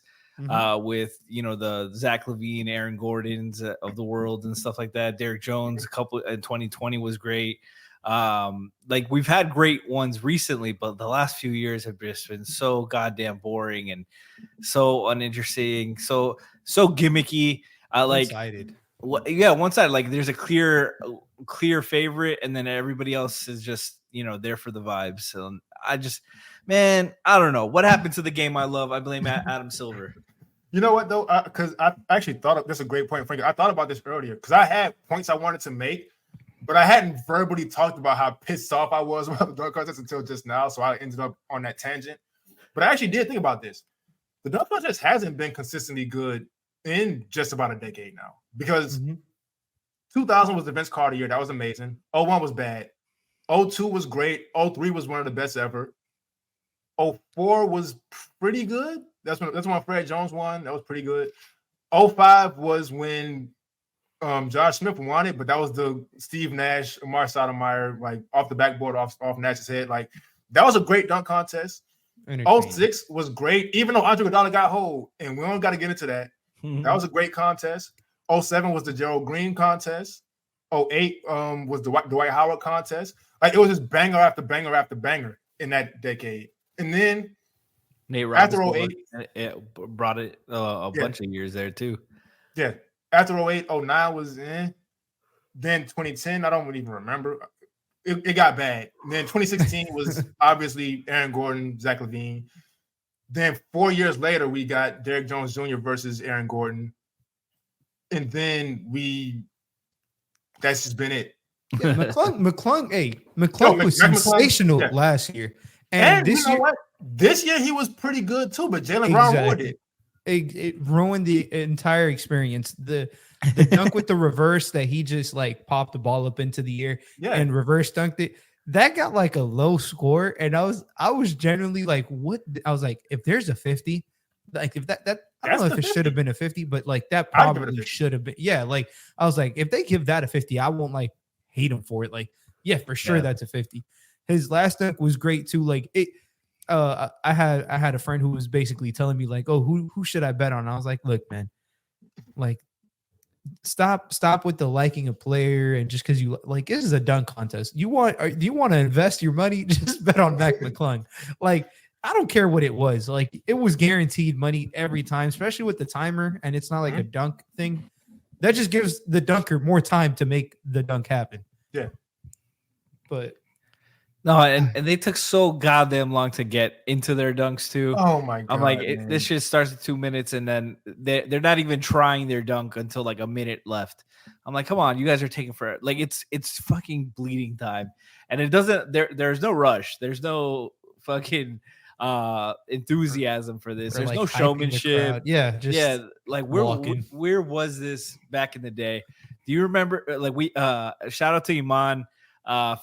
with the Zach LaVine, Aaron Gordons of the world and stuff like that. Derrick Jones, a couple in 2020 was great. We've had great ones recently, but the last few years have just been so goddamn boring and so uninteresting, so gimmicky. One-sided. One-sided. There's a clear favorite, and then everybody else is just there for the vibes. So I don't know what happened to the game I love. I blame Adam Silver. You know what though? Because I actually thought this is a great point, Frankie. I thought about this earlier because I had points I wanted to make, but I hadn't verbally talked about how pissed off I was about the dunk contest until just now. So I ended up on that tangent. But I actually did think about this. The dunk contest hasn't been consistently good in just about a decade now, because 2000 was the Vince Carter year. That was amazing. 01 was bad. 02 was great. 03 was one of the best ever. 04 was pretty good. That's when Fred Jones won. That was pretty good. 05 was when Josh Smith won it, but that was the Steve Nash, Amar Stoudemire, like off the backboard, off Nash's head. Like that was a great dunk contest. 06 was great, even though Andre Iguodala got hold, and we don't got to get into that. That was a great contest. 07 was the Gerald Green contest. 08 was the Dwight Howard contest. Like it was just banger after banger after banger in that decade. And then Nate after Robinson 08, it brought it a bunch of years there too. Yeah. After 08, 09 was in. Then 2010, I don't even remember. It got bad. And then 2016 was obviously Aaron Gordon, Zach LaVine. Then 4 years later, we got Derrick Jones Jr. versus Aaron Gordon. And then that's just been it. Yeah, McClung was sensational last year. And this year, what? This year he was pretty good too, but Jaylen Brown ruined it. It ruined the entire experience. The dunk with the reverse that he just like popped the ball up into the air and reverse dunked it. That got like a low score, and I was generally like, what? I was like, if there's a 50, like if that I don't know if it should have been a 50, but like that probably should have been. Yeah, like I was like, if they give that a 50, I won't like hate him for it. Like, yeah, for sure that's a 50. His last dunk was great too. Like it. I had a friend who was basically telling me like, oh, who should I bet on? And I was like, look, man, like stop with the liking a player and just because you like this is a dunk contest. Do you want to invest your money? Just bet on Mac McClung. Like I don't care what it was. Like it was guaranteed money every time, especially with the timer, and it's not like a dunk thing. That just gives the dunker more time to make the dunk happen. Yeah, but. No, and they took so goddamn long to get into their dunks too. Oh my god! I'm like, this shit starts at 2 minutes, and then they're not even trying their dunk until like a minute left. I'm like, come on, you guys are taking for like it's fucking bleeding time, and it doesn't. There's no rush. There's no fucking enthusiasm for this. There's like no showmanship. Like where was this back in the day? Do you remember? Like we shout out to Iman.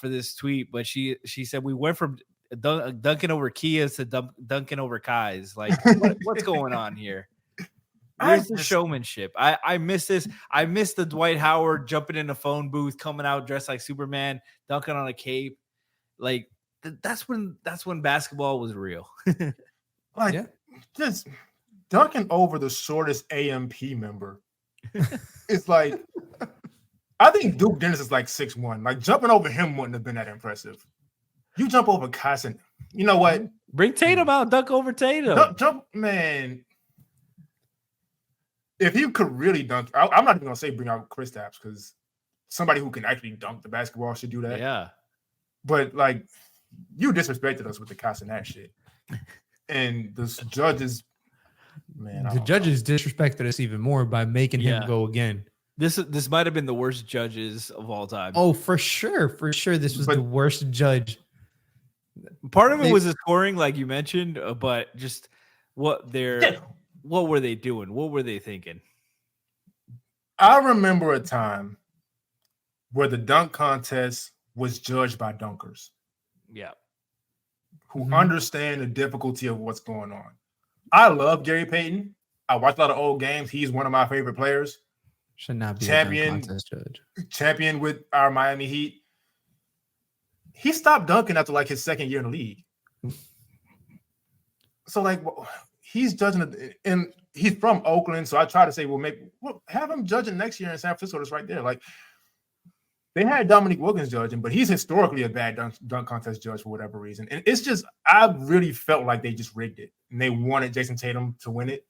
For this tweet, but she said we went from dunking over Kias to dunking over Kais. Like, what's going on here? Where's the showmanship? I miss this. I miss the Dwight Howard jumping in a phone booth, coming out dressed like Superman, dunking on a cape. Like that's when basketball was real. Just dunking over the shortest AMP member. It's like. I think Duke Dennis is like 6'1". Like jumping over him wouldn't have been that impressive. You jump over Cousin. You know what? Bring Tatum out, dunk over Tatum. Jump, man. If you could really dunk, I'm not even gonna say bring out Kristaps because somebody who can actually dunk the basketball should do that. Yeah. But like, you disrespected us with the Cousin that shit, and the judges, man. The judges disrespected us even more by making him go again. This might have been the worst judges of all time. Oh, for sure. This was the worst judge. Part of it was the scoring, like you mentioned, but just what were they doing? What were they thinking? I remember a time where the dunk contest was judged by dunkers. Yeah. Who understand the difficulty of what's going on. I love Gary Payton. I watch a lot of old games. He's one of my favorite players. Should not be champion, a dunk contest judge. Champion with our Miami Heat. He stopped dunking after like his second year in the league. So like he's judging it, and he's from Oakland. So I try to say, have him judging next year in San Francisco. That's right there. Like they had Dominique Wilkins judging, but he's historically a bad dunk contest judge for whatever reason. And it's just I really felt like they just rigged it and they wanted Jason Tatum to win it,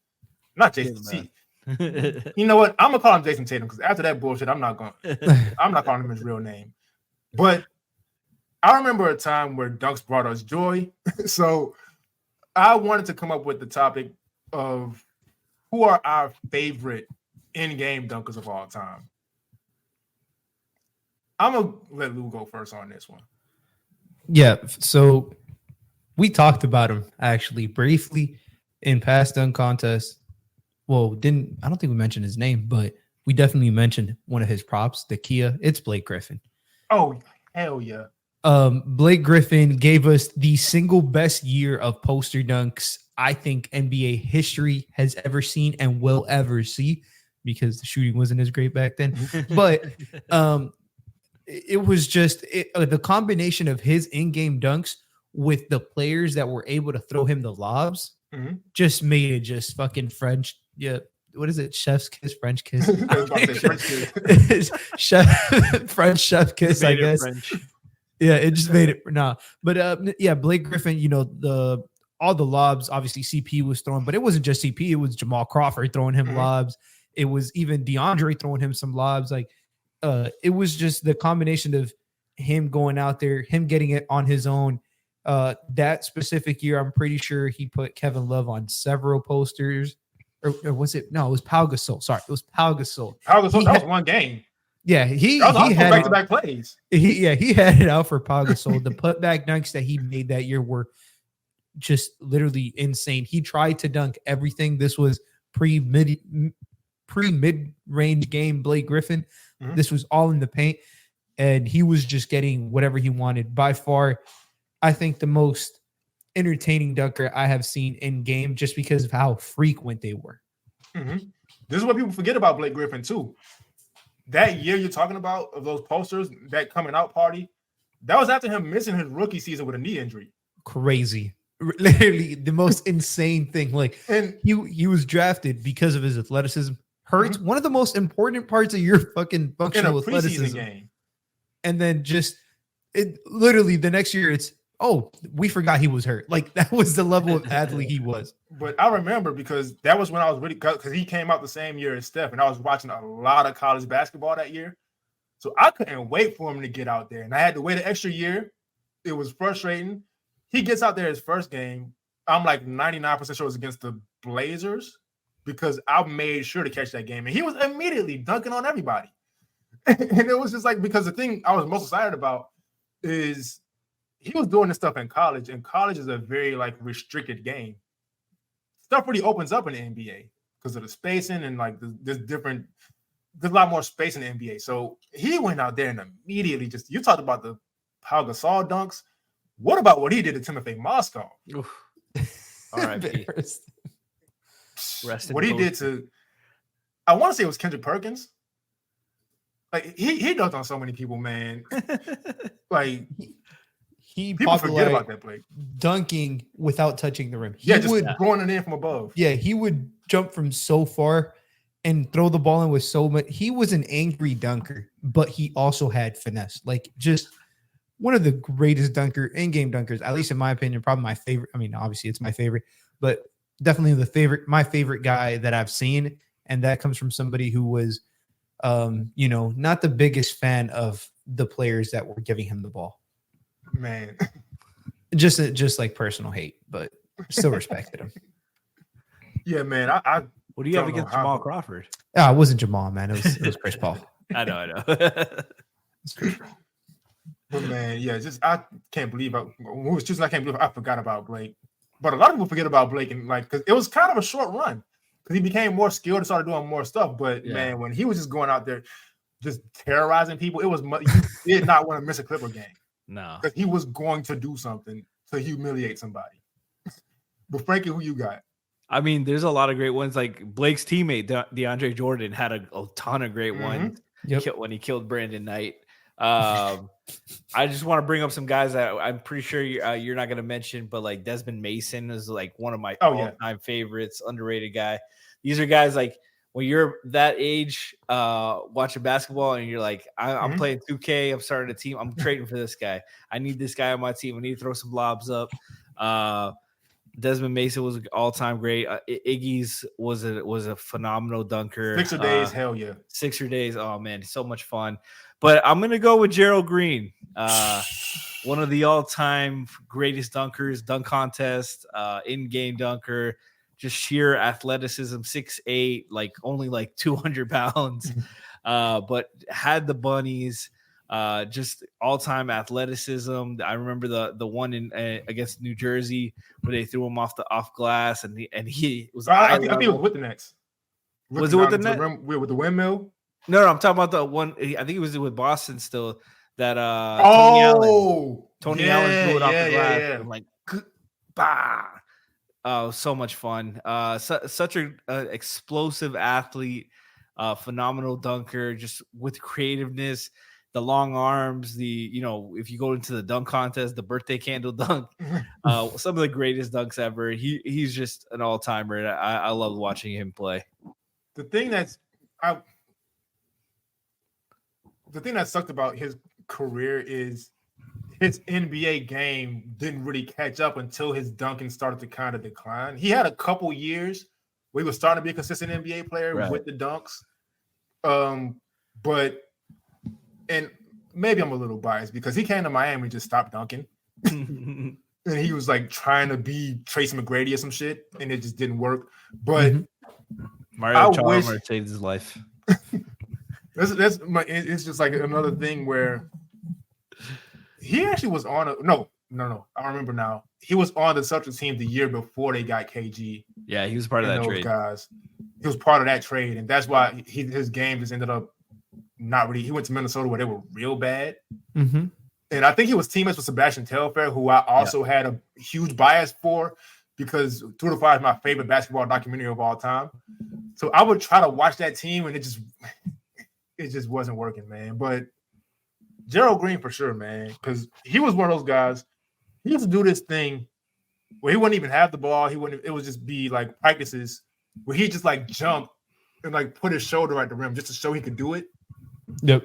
not Jason T. You know what? I'm gonna call him Jason Tatum because after that bullshit, I'm not calling him his real name. But I remember a time where dunks brought us joy. So I wanted to come up with the topic of who are our favorite in-game dunkers of all time. I'm gonna let Lou go first on this one. Yeah, so we talked about him actually briefly in past dunk contests. Well, I don't think we mentioned his name, but we definitely mentioned one of his props, the Kia. It's Blake Griffin. Oh, hell yeah. Blake Griffin gave us the single best year of poster dunks I think NBA history has ever seen and will ever see, because the shooting wasn't as great back then. But it was just the combination of his in-game dunks with the players that were able to throw him the lobs just made it just fucking French. Yeah. What is it? Chef's kiss, French kiss. French chef kiss, I guess. French. Yeah, it just made it. But yeah, Blake Griffin, you know, all the lobs, obviously CP was throwing, but it wasn't just CP, it was Jamal Crawford throwing him lobs. It was even DeAndre throwing him some lobs. Like it was just the combination of him going out there, him getting it on his own. That specific year, I'm pretty sure he put Kevin Love on several posters. Or was it? No, it was Pau Gasol. Sorry, it was Pau Gasol. That was one game. Yeah, he had back-to-back plays. He had it out for Pau Gasol. The putback dunks that he made that year were just literally insane. He tried to dunk everything. This was pre-mid-range game Blake Griffin. This was all in the paint, and he was just getting whatever he wanted. By far, I think the most entertaining dunker I have seen in game, just because of how frequent they were. This is what people forget about Blake Griffin too. That year you're talking about of those posters, that coming out party, that was after him missing his rookie season with a knee injury. Crazy. Literally the most insane thing. Like, and he was drafted because of his athleticism. Hurts one of the most important parts of your fucking functional athleticism game. And then just it literally the next year it's we forgot he was hurt. Like, that was the level of athlete he was. But I remember because that was when I was really, because he came out the same year as Steph, and I was watching a lot of college basketball that year. So I couldn't wait for him to get out there. And I had to wait an extra year. It was frustrating. He gets out there his first game. I'm like 99% sure it was against the Blazers because I made sure to catch that game. And he was immediately dunking on everybody. And it was just like, because the thing I was most excited about is he was doing this stuff in college, and college is a very like restricted game. Stuff really opens up in the NBA because of the spacing and like there's a lot more space in the NBA. So he went out there and immediately you talked about the Pau Gasol dunks. What about what he did to Timothy Mozgov? R.I.P. What he did to, I want to say it was Kendrick Perkins. Like he dunked on so many people, man. Like people forget about that play. Dunking without touching the rim. Throwing it in from above. Yeah, he would jump from so far and throw the ball in with so much. He was an angry dunker, but he also had finesse. Like, just one of the greatest in-game dunkers, at least in my opinion, probably my favorite. I mean, obviously it's my favorite, but definitely my favorite guy that I've seen. And that comes from somebody who was, not the biggest fan of the players that were giving him the ball. Man, just like personal hate, but still respected him. Yeah, man. I what do you have against Jamal Crawford? It wasn't Jamal, man. It was Chris Paul. I know. But man, yeah, I can't believe I forgot about Blake. But a lot of people forget about Blake, and like, because it was kind of a short run because he became more skilled and started doing more stuff. But man, when he was just going out there, just terrorizing people, you did not want to miss a Clipper game. No, because he was going to do something to humiliate somebody. But Frankie, who you got? I mean, there's a lot of great ones. Like Blake's teammate DeAndre Jordan had a ton of great ones when he killed Brandon Knight. I just want to bring up some guys that I'm pretty sure you're not going to mention, but like Desmond Mason is like one of my all-time favorites, underrated guy. These are guys like when you're that age watching basketball and you're like, I'm playing 2K, I'm starting a team, I'm trading for this guy. I need this guy on my team. I need to throw some lobs up. Desmond Mason was all-time great. Iggy's was a phenomenal dunker. Sixer days, hell yeah. Sixer days, oh man, so much fun. But I'm gonna go with Gerald Green, one of the all-time greatest dunkers, dunk contest, in-game dunker, just sheer athleticism, 6'8", like only like 200 pounds, but had the bunnies. Just all-time athleticism. I remember the one in against New Jersey where they threw him off glass, and he was. I think it was with the Nets. Was it with the Nets? With the windmill? No, I'm talking about the one. I think it was with Boston still. That Tony Allen threw it off the glass. Yeah. I'm like, bah. Oh, so much fun. Such an explosive athlete. phenomenal dunker, just with creativeness, the long arms, if you go into the dunk contest, the birthday candle dunk, some of the greatest dunks ever. He's just an all-timer. I love watching him play. The thing that sucked about his career is his NBA game didn't really catch up until his dunking started to kind of decline. He had a couple years where he was starting to be a consistent NBA player with the dunks. But maybe I'm a little biased because he came to Miami and just stopped dunking. And he was like trying to be Tracy McGrady or some shit, and it just didn't work. But Mario Chalmers saved his life. It's just like another thing where he actually was on no. I remember now. He was on the Celtics team the year before they got KG. Yeah, he was part of that trade. Guys. He was part of that trade, and that's why his game just ended up not really. He went to Minnesota where they were real bad. Mm-hmm. And I think he was teammates with Sebastian Telfair, who I also had a huge bias for because Through the Fire is my favorite basketball documentary of all time. So I would try to watch that team, and it just wasn't working, man. But Gerald Green for sure, man, because he was one of those guys. He used to do this thing where he wouldn't even have the ball. It would just be like practices where he just like jump and like put his shoulder at the rim just to show he could do it. Yep.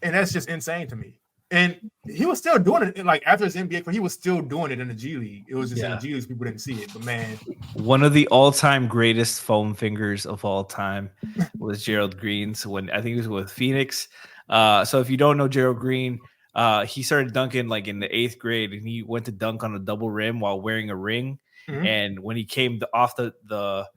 And that's just insane to me. And he was still doing it like after his NBA career, he was still doing it in the G League. It was just in the G League, people didn't see it. But man, one of the all-time greatest foam fingers of all time was Gerald Green's when I think he was with Phoenix. So if you don't know Gerald Green, he started dunking like in the 8th grade, and he went to dunk on a double rim while wearing a ring. Mm-hmm. And when he came off the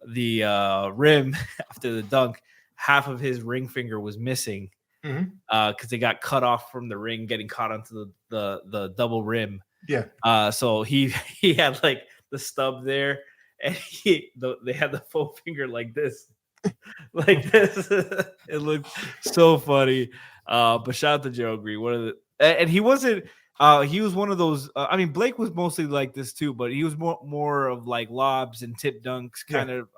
rim after the dunk, half of his ring finger was missing. Because they got cut off from the ring, getting caught onto the double rim. Yeah. So he had like the stub there, and they had the foam finger like this, like this. It looked so funny. But shout out to Gerald Green. And he wasn't. He was one of those. I mean, Blake was mostly like this too, but he was more of like lobs and tip dunks, kind of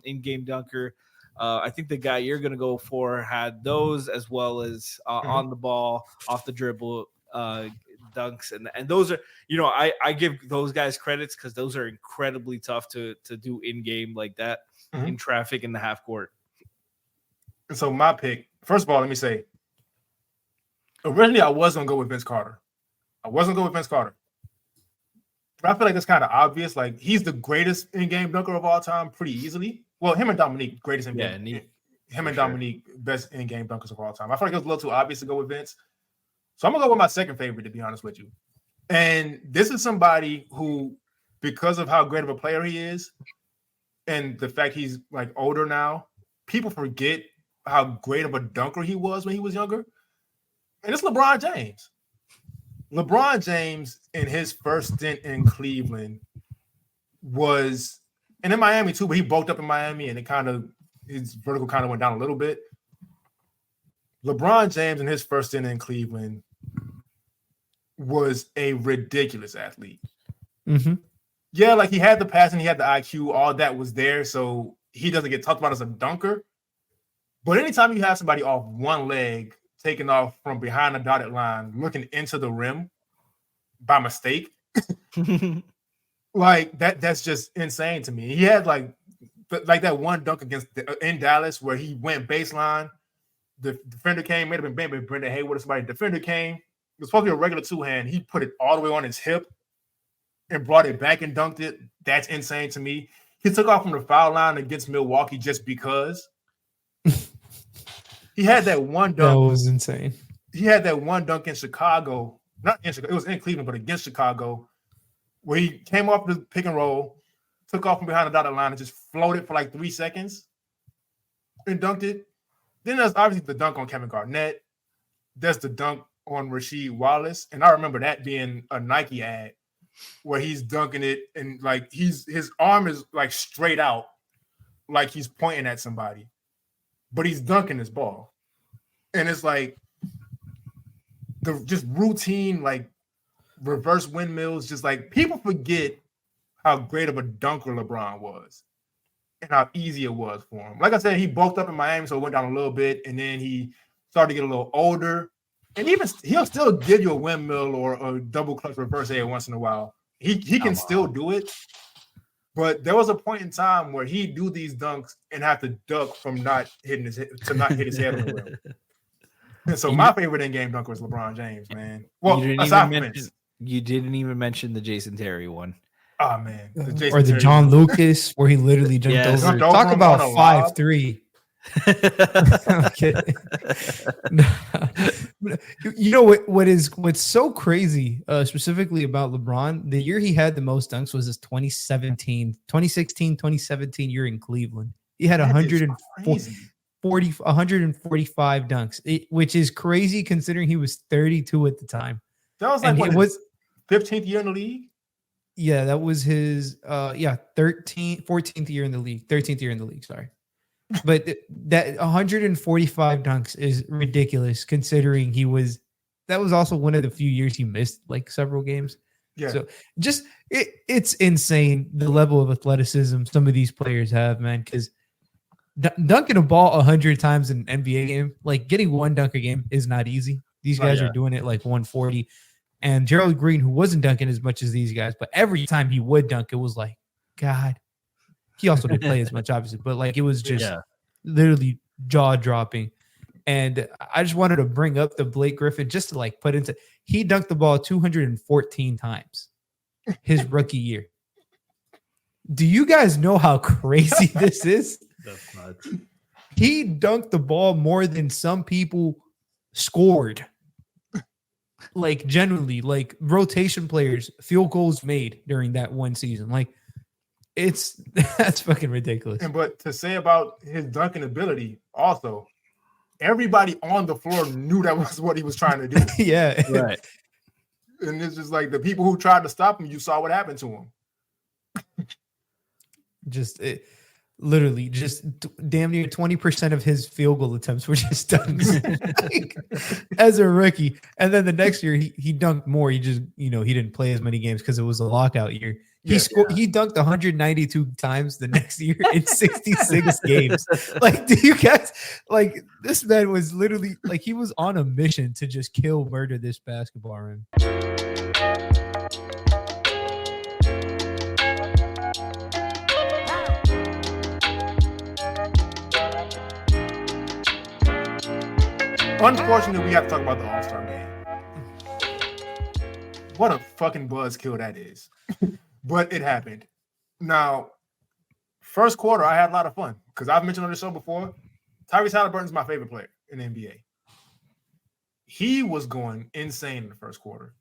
in-game dunker. I think the guy you're going to go for had those as well as on the ball, off the dribble dunks. And those are, I give those guys credits because those are incredibly tough to do in game like that in traffic in the half court. And so my pick, first of all, let me say, originally I was going to go with Vince Carter. But I feel like that's kind of obvious. Like he's the greatest in-game dunker of all time pretty easily. Well, him and Dominique, greatest in-game. Yeah, him and Dominique, best in-game dunkers of all time. I feel like it was a little too obvious to go with Vince. So I'm going to go with my second favorite, to be honest with you. And this is somebody who, because of how great of a player he is and the fact he's like older now, people forget how great of a dunker he was when he was younger. And it's LeBron James. LeBron James in his first stint in Cleveland was, and in Miami too, but he bulked up in Miami and his vertical kind of went down a little bit. LeBron James in his first stint in Cleveland was a ridiculous athlete. Mm-hmm. Yeah, like he had the passing, he had the IQ, all that was there, so he doesn't get talked about as a dunker. But anytime you have somebody off one leg, taking off from behind the dotted line, looking into the rim by mistake, like that's just insane to me. He had like that one dunk in Dallas where he went baseline. The defender came, may have been Brendan Haywood or somebody. The defender came. It was supposed to be a regular two-hand. He put it all the way on his hip and brought it back and dunked it. That's insane to me. He took off from the foul line against Milwaukee just because. He had that one dunk. That was insane. He had that one dunk in Chicago. Not in Chicago. It was in Cleveland, but against Chicago, where he came off the pick and roll, took off from behind the dotted line, and just floated for like 3 seconds and dunked it. Then there's obviously the dunk on Kevin Garnett. There's the dunk on Rasheed Wallace. And I remember that being a Nike ad where he's dunking it and like his arm is like straight out, like he's pointing at somebody, but he's dunking his ball. And it's like the just routine, like reverse windmills, just like people forget how great of a dunker LeBron was. and how easy it was for him. Like I said, he bulked up in Miami, so it went down a little bit, and then he started to get a little older. And even he'll still give you a windmill or a double clutch reverse every once in a while. He can still do it. But there was a point in time where he'd do these dunks and have to duck from not hitting his to not hit his head on the rim. And so my favorite in-game dunker was LeBron James, man. Well, you didn't even mention the Jason Terry one. Oh man, or the John Lucas where he literally jumped over. Talk about 5'3". Okay. You know what's so crazy, specifically about LeBron, the year he had the most dunks was his 2016-2017 year in Cleveland. He had 145 dunks, which is crazy considering he was 32 at the time. That was like his 15th year in the league. Yeah, that was his 14th year in the league. 13th year in the league, sorry. But that 145 dunks is ridiculous considering that was also one of the few years he missed like several games. Yeah. So just it's insane the level of athleticism some of these players have, man, because dunking a ball 100 times in an NBA game, like getting one dunk a game is not easy. These guys are doing it like 140. And Gerald Green, who wasn't dunking as much as these guys, but every time he would dunk, it was like, God. He also didn't play as much, obviously, but like it was just literally jaw dropping. And I just wanted to bring up the Blake Griffin just to like put into. He dunked the ball 214 times his rookie year. Do you guys know how crazy this is? That's nuts. He dunked the ball more than some people scored. Like generally, like rotation players, field goals made during that one season. Like that's fucking ridiculous. But to say about his dunking ability, also, everybody on the floor knew that was what he was trying to do. Yeah, right. And it's just like the people who tried to stop him, you saw what happened to him. Literally, just damn near 20% of his field goal attempts were just dunks as a rookie. And then the next year, he dunked more. He just, he didn't play as many games because it was a lockout year. He dunked 192 times the next year in 66 games. Like, do you guys like this man was literally like he was on a mission to just murder this basketball room. Unfortunately, we have to talk about the All Star game. What a fucking buzzkill that is. But it happened. Now, first quarter, I had a lot of fun because I've mentioned on the show before, Tyrese Halliburton's my favorite player in the NBA. He was going insane in the first quarter.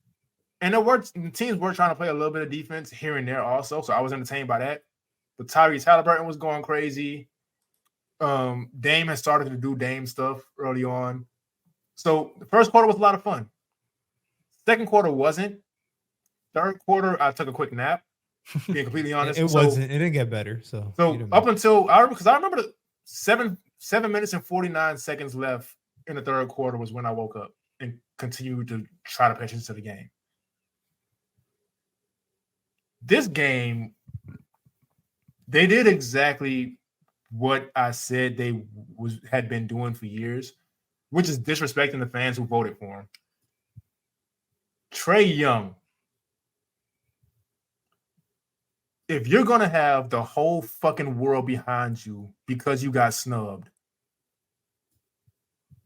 And the teams were trying to play a little bit of defense here and there also, so I was entertained by that. But Tyrese Halliburton was going crazy. Dame had started to do Dame stuff early on. So the first quarter was a lot of fun. Second quarter wasn't. Third quarter, I took a quick nap. Being completely honest, it wasn't. It didn't get better. So up until I remember the 7 minutes and 49 seconds left in the third quarter was when I woke up and continued to try to pay attention to the game. This game, they did exactly what I said they had been doing for years, which is disrespecting the fans who voted for him. Trae Young. If you're going to have the whole fucking world behind you because you got snubbed,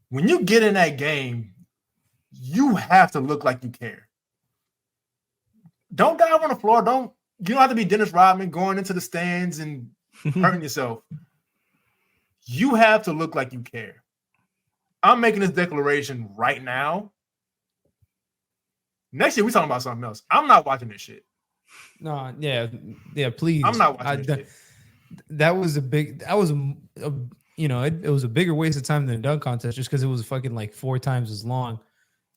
when you get in that game, you have to look like you care. Don't dive on the floor. You don't have to be Dennis Rodman going into the stands and hurting yourself. You have to look like you care. I'm making this declaration right now. Next year, we're talking about something else. I'm not watching this shit. No, yeah, please. I'm not watching this shit. It was a bigger waste of time than the dunk contest just because it was fucking like 4 times as long.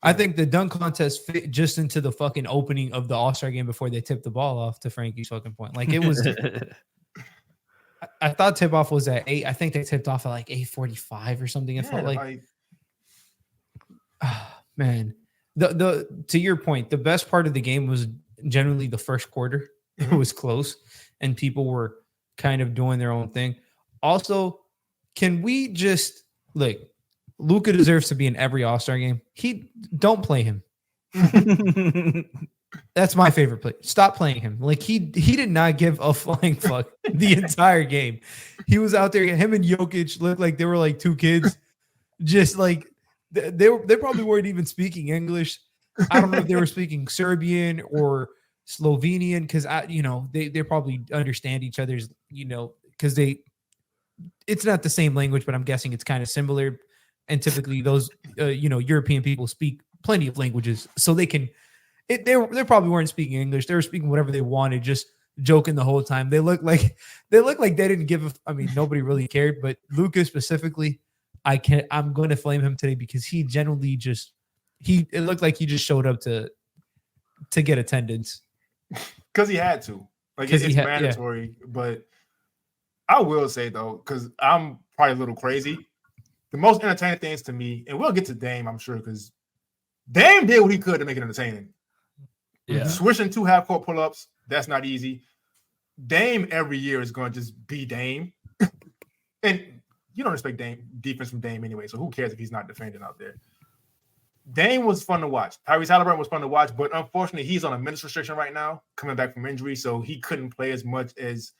I think the dunk contest fit just into the fucking opening of the All-Star game before they tipped the ball off to Frankie's fucking point. Like it was, I thought tip off was at 8. I think they tipped off at like 8:45 or something. It felt like man, the to your point, the best part of the game was generally the first quarter. It was close and people were kind of doing their own thing. Also, can we just Luka deserves to be in every All-Star game. Don't play him. That's my favorite play. Stop playing him. Like he did not give a flying fuck the entire game. He was out there. Him and Jokic looked like they were like two kids. Just like they probably weren't even speaking English. I don't know if they were speaking Serbian or Slovenian because they probably understand each other's because it's not the same language, but I'm guessing it's kind of similar. And typically those European people speak plenty of languages, so they can. They probably weren't speaking English. They were speaking whatever they wanted, just joking the whole time. They look like they didn't give a. I mean, nobody really cared, but Luka specifically, I'm going to flame him today because he generally it looked like he just showed up to get attendance because he had to. Like it's mandatory. Yeah. But I will say though, because I'm probably a little crazy. The most entertaining things to me, and we'll get to Dame, I'm sure, because Dame did what he could to make it entertaining. Yeah. Switching 2 half-court pull-ups, that's not easy. Dame every year is going to just be Dame. And you don't expect defense from Dame anyway, so who cares if he's not defending out there? Dame was fun to watch. Tyrese Halliburton was fun to watch, but unfortunately, he's on a minutes restriction right now, coming back from injury, so he couldn't play as much as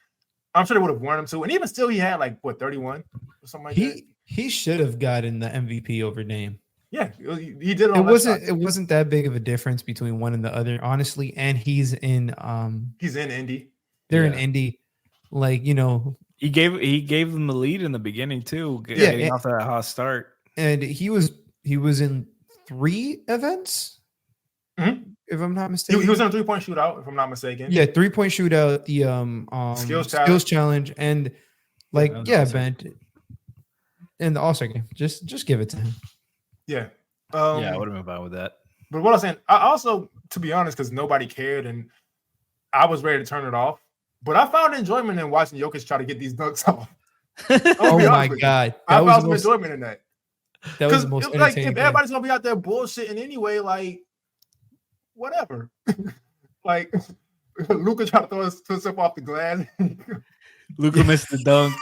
I'm sure they would have wanted him to. And even still, he had 31 or something like that. He should have gotten the MVP over Dame. Yeah, he did. It wasn't that big of a difference between one and the other, honestly. And he's in Indy. They're in Indy, He gave them the lead in the beginning too, getting off that hot start. And he was in 3 events, if I'm not mistaken. He was in a 3-point shootout, if I'm not mistaken. Yeah, 3-point shootout, the skills challenge, and Ben, and the All-Star game. Just give it to him. Yeah. I would have been fine with that. But what I was saying, I also, to be honest, because nobody cared and I was ready to turn it off, but I found enjoyment in watching Jokic try to get these dunks off. Oh my God. I found some enjoyment in that. That was the most entertaining if everybody's going to be out there bullshitting anyway, whatever. Luka trying to throw himself off the glass. Luka missed the dunk.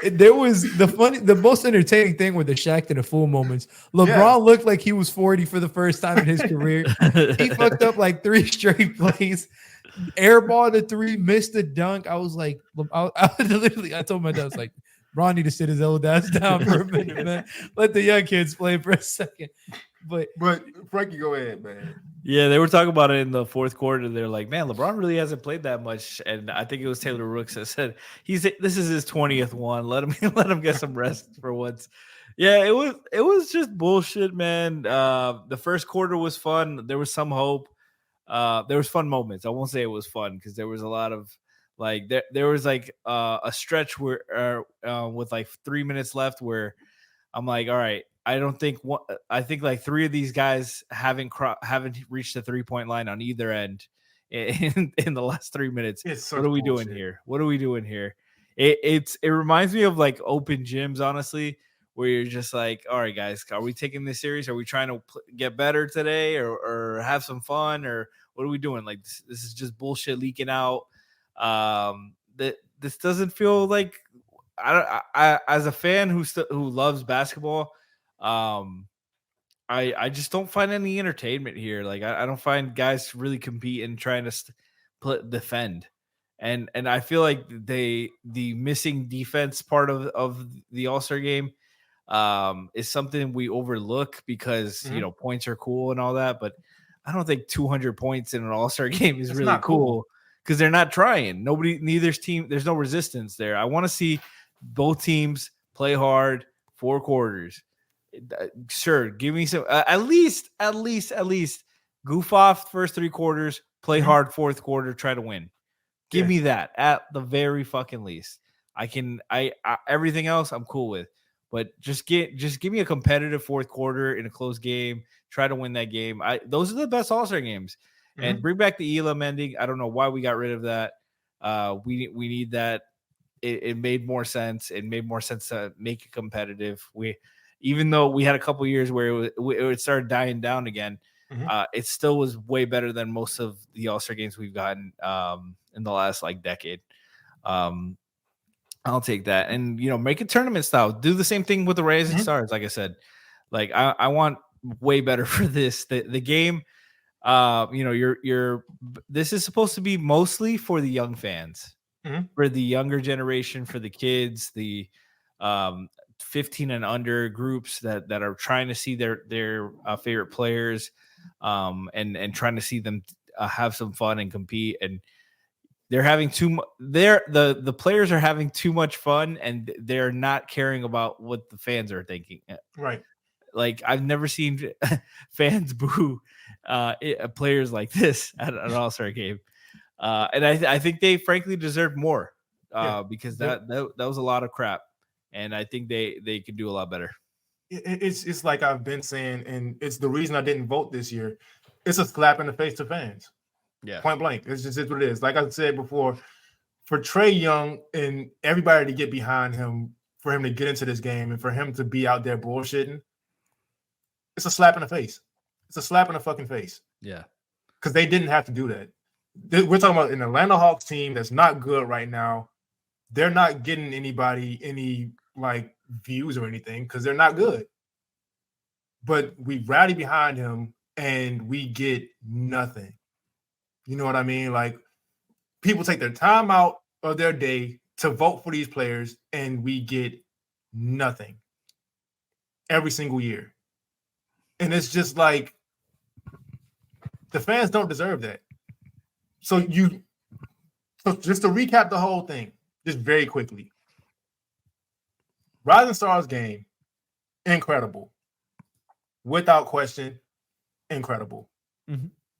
There was the most entertaining thing were the Shaq to the fool moments. LeBron looked like he was 40 for the first time in his career. He fucked up 3 straight plays, airball to 3, missed the dunk. I was like, I told my dad, I was like, Ron need to sit his old ass down for a minute, man. Let the young kids play for a second. But Frankie, go ahead, man. Yeah, they were talking about it in the fourth quarter. They're like, man, LeBron really hasn't played that much. And I think it was Taylor Rooks that said this is his 20th one. Let him get some rest for once. Yeah, it was just bullshit, man. The first quarter was fun. There was some hope. There was fun moments. I won't say it was fun because there was a lot of there was a stretch where with 3 minutes left where I'm like, all right. I think 3 of these guys haven't reached the 3-point line on either end in the last 3 minutes. What are we doing here? What are we doing here? It reminds me of open gyms, honestly, where you're just like, all right, guys, are we taking this serious? Are we trying to get better today or have some fun or what are we doing? This is just bullshit leaking out. This doesn't feel like I as a fan who loves basketball. I just don't find any entertainment here. I don't find guys really compete and trying to defend. And I feel like the missing defense part of the All-Star game is something we overlook because, points are cool and all that. But I don't think 200 points in an All-Star game is really cool because they're not trying. There's no resistance there. I want to see both teams play hard 4 quarters. Sure, give me some at least goof off first 3 quarters, play hard fourth quarter, try to win. Give me that at the very fucking least. I everything else I'm cool with, but just give me a competitive fourth quarter in a close game. Try to win that game. Those are the best All-Star games, and bring back the Elam ending. I don't know why we got rid of that. We need that. It made more sense. It made more sense to make it competitive. Even though we had a couple years where it started dying down again, it still was way better than most of the All-Star games we've gotten in the last decade. I'll take that. And, make it tournament style. Do the same thing with the Rising Stars. Like I said, like I want way better for this. The game, this is supposed to be mostly for the young fans, for the younger generation, for the kids, the 15 and under groups that are trying to see their favorite players, and trying to see them have some fun and compete. And they're having the players are having too much fun, and they're not caring about what the fans are thinking. Right. Like, I've never seen fans boo players like this at an All-Star game. And I think they frankly deserve more, because that was a lot of crap. And I think they could do a lot better. It's like I've been saying, and it's the reason I didn't vote this year. It's a slap in the face to fans. Yeah. Point blank. It's what it is. Like I said before, for Trae Young and everybody to get behind him, for him to get into this game and for him to be out there bullshitting, it's a slap in the face. It's a slap in the fucking face. Yeah. Because they didn't have to do that. We're talking about an Atlanta Hawks team that's not good right now. They're not getting anybody any like views or anything because they're not good. But we rally behind him and we get nothing. You know what I mean? Like, people take their time out of their day to vote for these players, and we get nothing every single year. And it's just like, the fans don't deserve that. So just to recap the whole thing, just very quickly. Rising Stars game, incredible. Without question, incredible.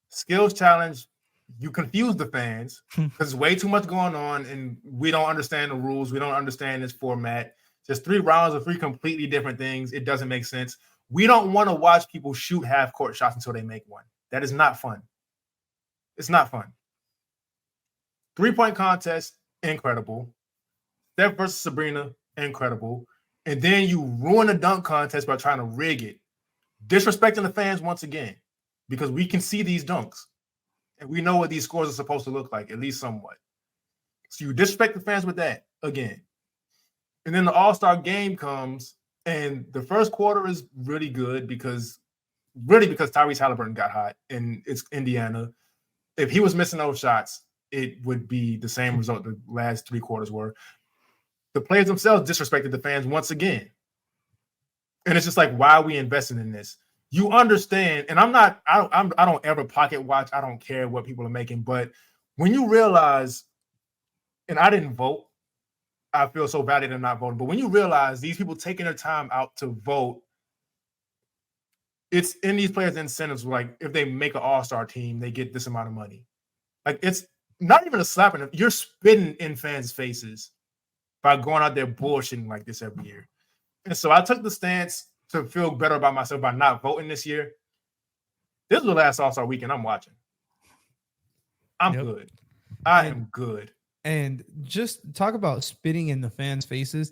Skills challenge, you confuse the fans because there's way too much going on and we don't understand the rules. We don't understand this format. Just 3 rounds of 3 completely different things. It doesn't make sense. We don't want to watch people shoot half-court shots until they make one. That is not fun. It's not fun. 3-point contest, incredible. Steph versus Sabrina, incredible. And then you ruin the dunk contest by trying to rig it. Disrespecting the fans once again, because we can see these dunks. And we know what these scores are supposed to look like, at least somewhat. So you disrespect the fans with that again. And then the All-Star game comes, and the first quarter is really good because Tyrese Halliburton got hot, and it's Indiana. If he was missing those shots, it would be the same result the last 3 quarters were. The players themselves disrespected the fans once again. And it's just like, why are we investing in this? You understand, and I don't ever pocket watch. I don't care what people are making. But when you realize, and I didn't vote, I feel so bad in not voting. But when you realize these people taking their time out to vote, it's in these players' incentives. Like, if they make an all-star team, they get this amount of money. Like, it's not even a slap in them. You're spitting in fans' faces by going out there bullshitting like this every year. And so I took the stance to feel better about myself by not voting this year. This is the last All-Star Weekend I'm watching. I'm good. I am good. And just talk about spitting in the fans' faces.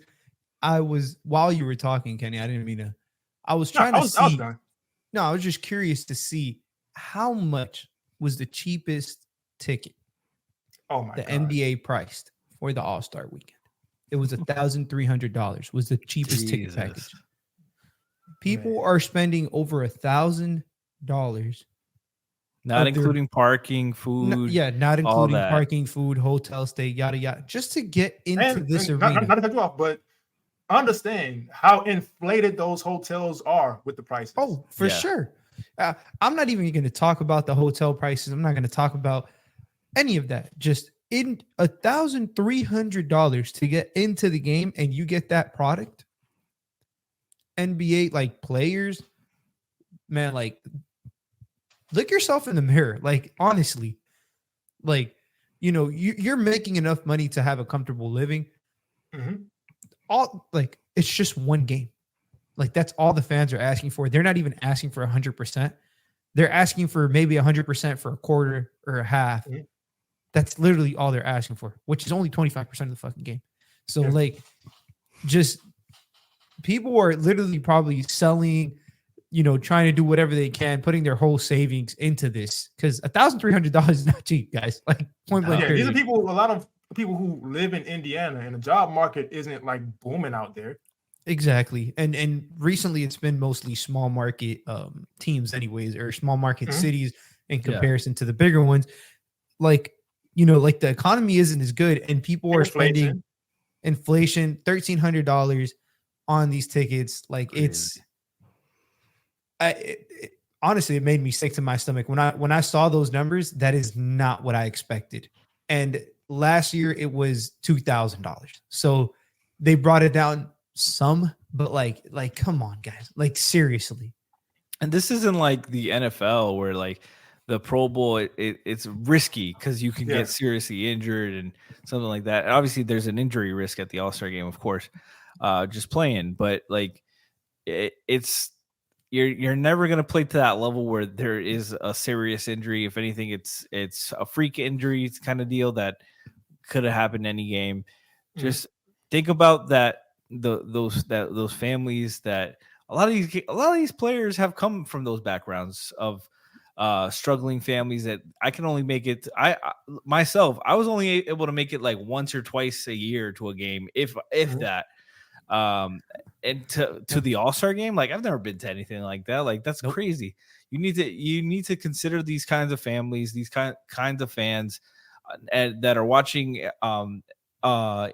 While you were talking, Kenny, I didn't mean to. I was just curious to see how much was the cheapest ticket the NBA priced for the All-Star Weekend. It was $1,300 was the cheapest ticket package. People are spending over $1,000. Not including parking, food. Not including parking, food, hotel stay, yada, yada, just to get into this arena. Not to cut you off, but understand how inflated those hotels are with the prices. Oh, for sure. I'm not even going to talk about the hotel prices. I'm not going to talk about any of that. Just in $1,300 to get into the game, and you get that product. NBA like players, man, like look yourself in the mirror. Like, honestly, like, you're making enough money to have a comfortable living. It's just one game. Like, that's all the fans are asking for. They're not even asking for 100%. They're asking for maybe 100% for a quarter or a half. That's literally all they're asking for, which is only 25% of the fucking game. So, like, just people are literally probably selling, trying to do whatever they can, putting their whole savings into this, because $1,300 is not cheap, guys. Like, point blank. These are people. A lot of people who live in Indiana, and the job market isn't like booming out there. Exactly. And recently it's been mostly small market teams anyways, or small market cities in comparison to the bigger ones. Like, like the economy isn't as good and people are spending inflation $1,300 on these tickets. Like honestly, it made me sick to my stomach when I saw those numbers. That is not what I expected. And last year it was $2,000. So they brought it down some, but like come on, guys, like seriously. And this isn't like the NFL where like the Pro Bowl it's risky because you can get seriously injured and something like that. And obviously there's an injury risk at the All-Star game, of course, just playing, but like it's you're never going to play to that level where there is a serious injury. If anything, it's a freak injury kind of deal that could have happened any game. Just think about that. Those families that a lot of these players have come from those backgrounds of struggling families that I can only make it. I myself, I was only able to make it like once or twice a year to a game, if that. And to the All-Star game, like I've never been to anything like that. Like that's crazy. You need to consider these kinds of families, these kinds of fans that are watching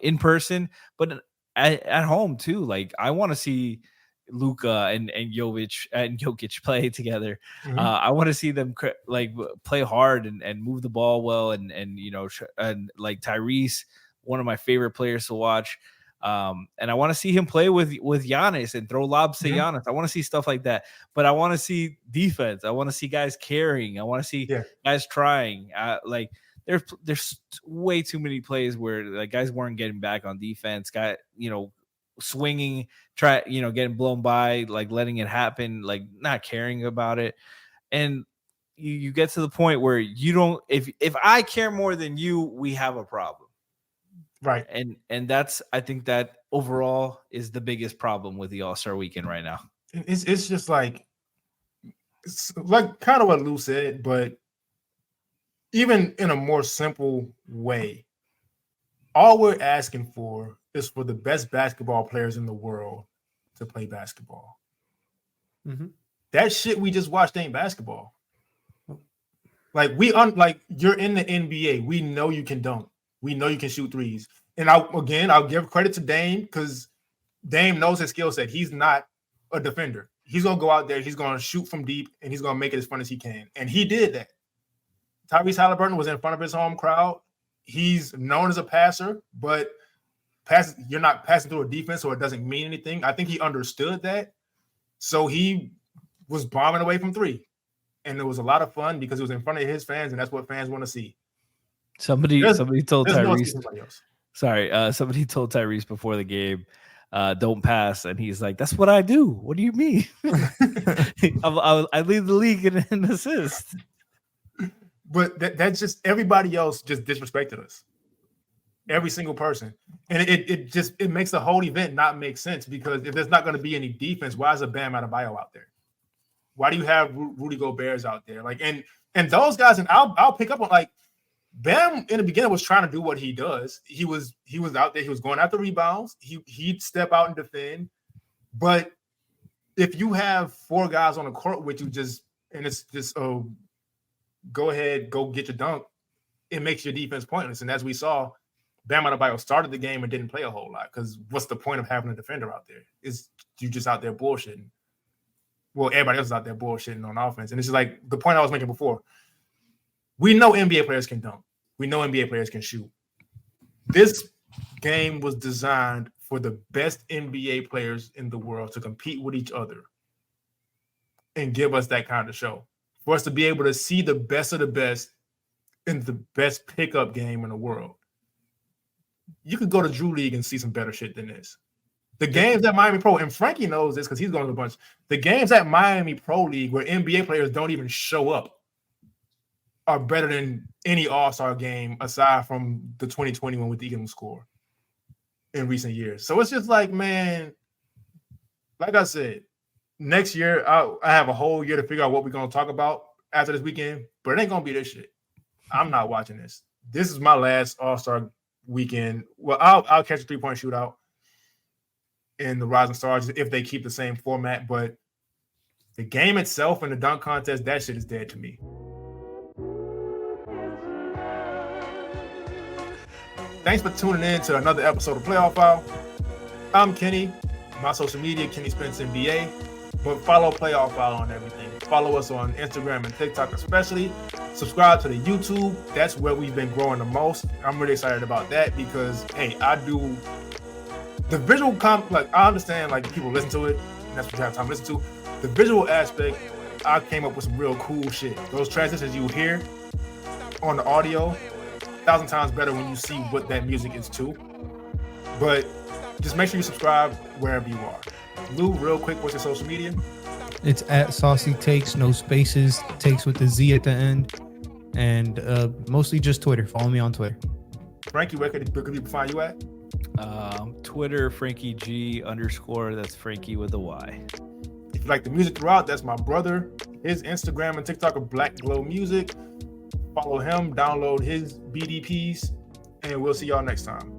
in person, but at home too. Like I want to see Luka and Jokic play together. I want to see them like play hard and move the ball well, and and like Tyrese, one of my favorite players to watch. And I want to see him play with Giannis and throw lobs to Giannis. I want to see stuff like that, but I want to see defense. I want to see guys carrying. I want to see guys trying. Like there's way too many plays where like guys weren't getting back on defense. Swinging, getting blown by, like letting it happen, like not caring about it. And you get to the point where you don't. If I care more than you, we have a problem. Right. And that's, I think that overall is the biggest problem with the All-Star weekend right now. It's just like, it's like kind of what Lou said, but even in a more simple way, all we're asking for is for the best basketball players in the world to play basketball. That shit we just watched ain't basketball. Like like you're in the NBA. We know you can dunk. We know you can shoot threes. And I'll give credit to Dame because Dame knows his skill set. He's not a defender. He's going to go out there. He's going to shoot from deep, and he's going to make it as fun as he can. And he did that. Tyrese Halliburton was in front of his home crowd. He's known as a passer, but you're not passing through a defense, so it doesn't mean anything. I think he understood that. So he was bombing away from three. And it was a lot of fun because it was in front of his fans, and that's what fans want to see. Somebody told Tyrese. Somebody told Tyrese before the game, "Don't pass," and he's like, "That's what I do." What do you mean? I lead the league in assists. But that's just everybody else just disrespected us. Every single person, and it makes the whole event not make sense because if there's not going to be any defense, why is a Bam Adebayo out there? Why do you have Rudy Gobert out there? Like and those guys, and I'll pick up on like. Bam in the beginning was trying to do what he does. He was out there. He was going after rebounds. He'd step out and defend. But if you have four guys on the court with you, it's just go ahead, go get your dunk. It makes your defense pointless. And as we saw, Bam Adebayo started the game and didn't play a whole lot because what's the point of having a defender out there? Is you just out there bullshitting? Well, everybody else is out there bullshitting on offense. And it's just like the point I was making before. We know NBA players can dunk. We know NBA players can shoot. This game was designed for the best NBA players in the world to compete with each other and give us that kind of show. For us to be able to see the best of the best in the best pickup game in the world. You could go to Drew League and see some better shit than this. The games at Miami Pro, and Frankie knows this because he's going to a bunch. The games at Miami Pro League where NBA players don't even show up are better than any All-Star game aside from the 2020 one with the Eagles score in recent years. So it's just like, man, like I said, next year I have a whole year to figure out what we're going to talk about after this weekend, but it ain't going to be this shit. I'm not watching this. This is my last All-Star weekend. Well, I'll catch a 3-point shootout in the Rising Stars if they keep the same format, but the game itself and the dunk contest, that shit is dead to me. Thanks for tuning in to another episode of Playoff File. I'm Kenny. My social media, KennySpenceNBA. But follow Playoff File on everything. Follow us on Instagram and TikTok especially. Subscribe to the YouTube. That's where we've been growing the most. I'm really excited about that because, hey, I do the visual like I understand like people listen to it, and that's what you have time to listen to. The visual aspect, I came up with some real cool shit. Those transitions you hear on the audio, 1,000 times better when you see what that music is too. But just make sure you subscribe wherever you are. Lou, real quick, what's your social media? It's at SaucyTakes, no spaces, takes with the Z at the end, and mostly just Twitter. Follow me on Twitter. Frankie, where could people find you at? Twitter, FrankieG_. That's Frankie with a Y. If you like the music throughout, that's my brother. His Instagram and TikTok are BlackGlowMusic. Follow him, download his BDPs, and we'll see y'all next time.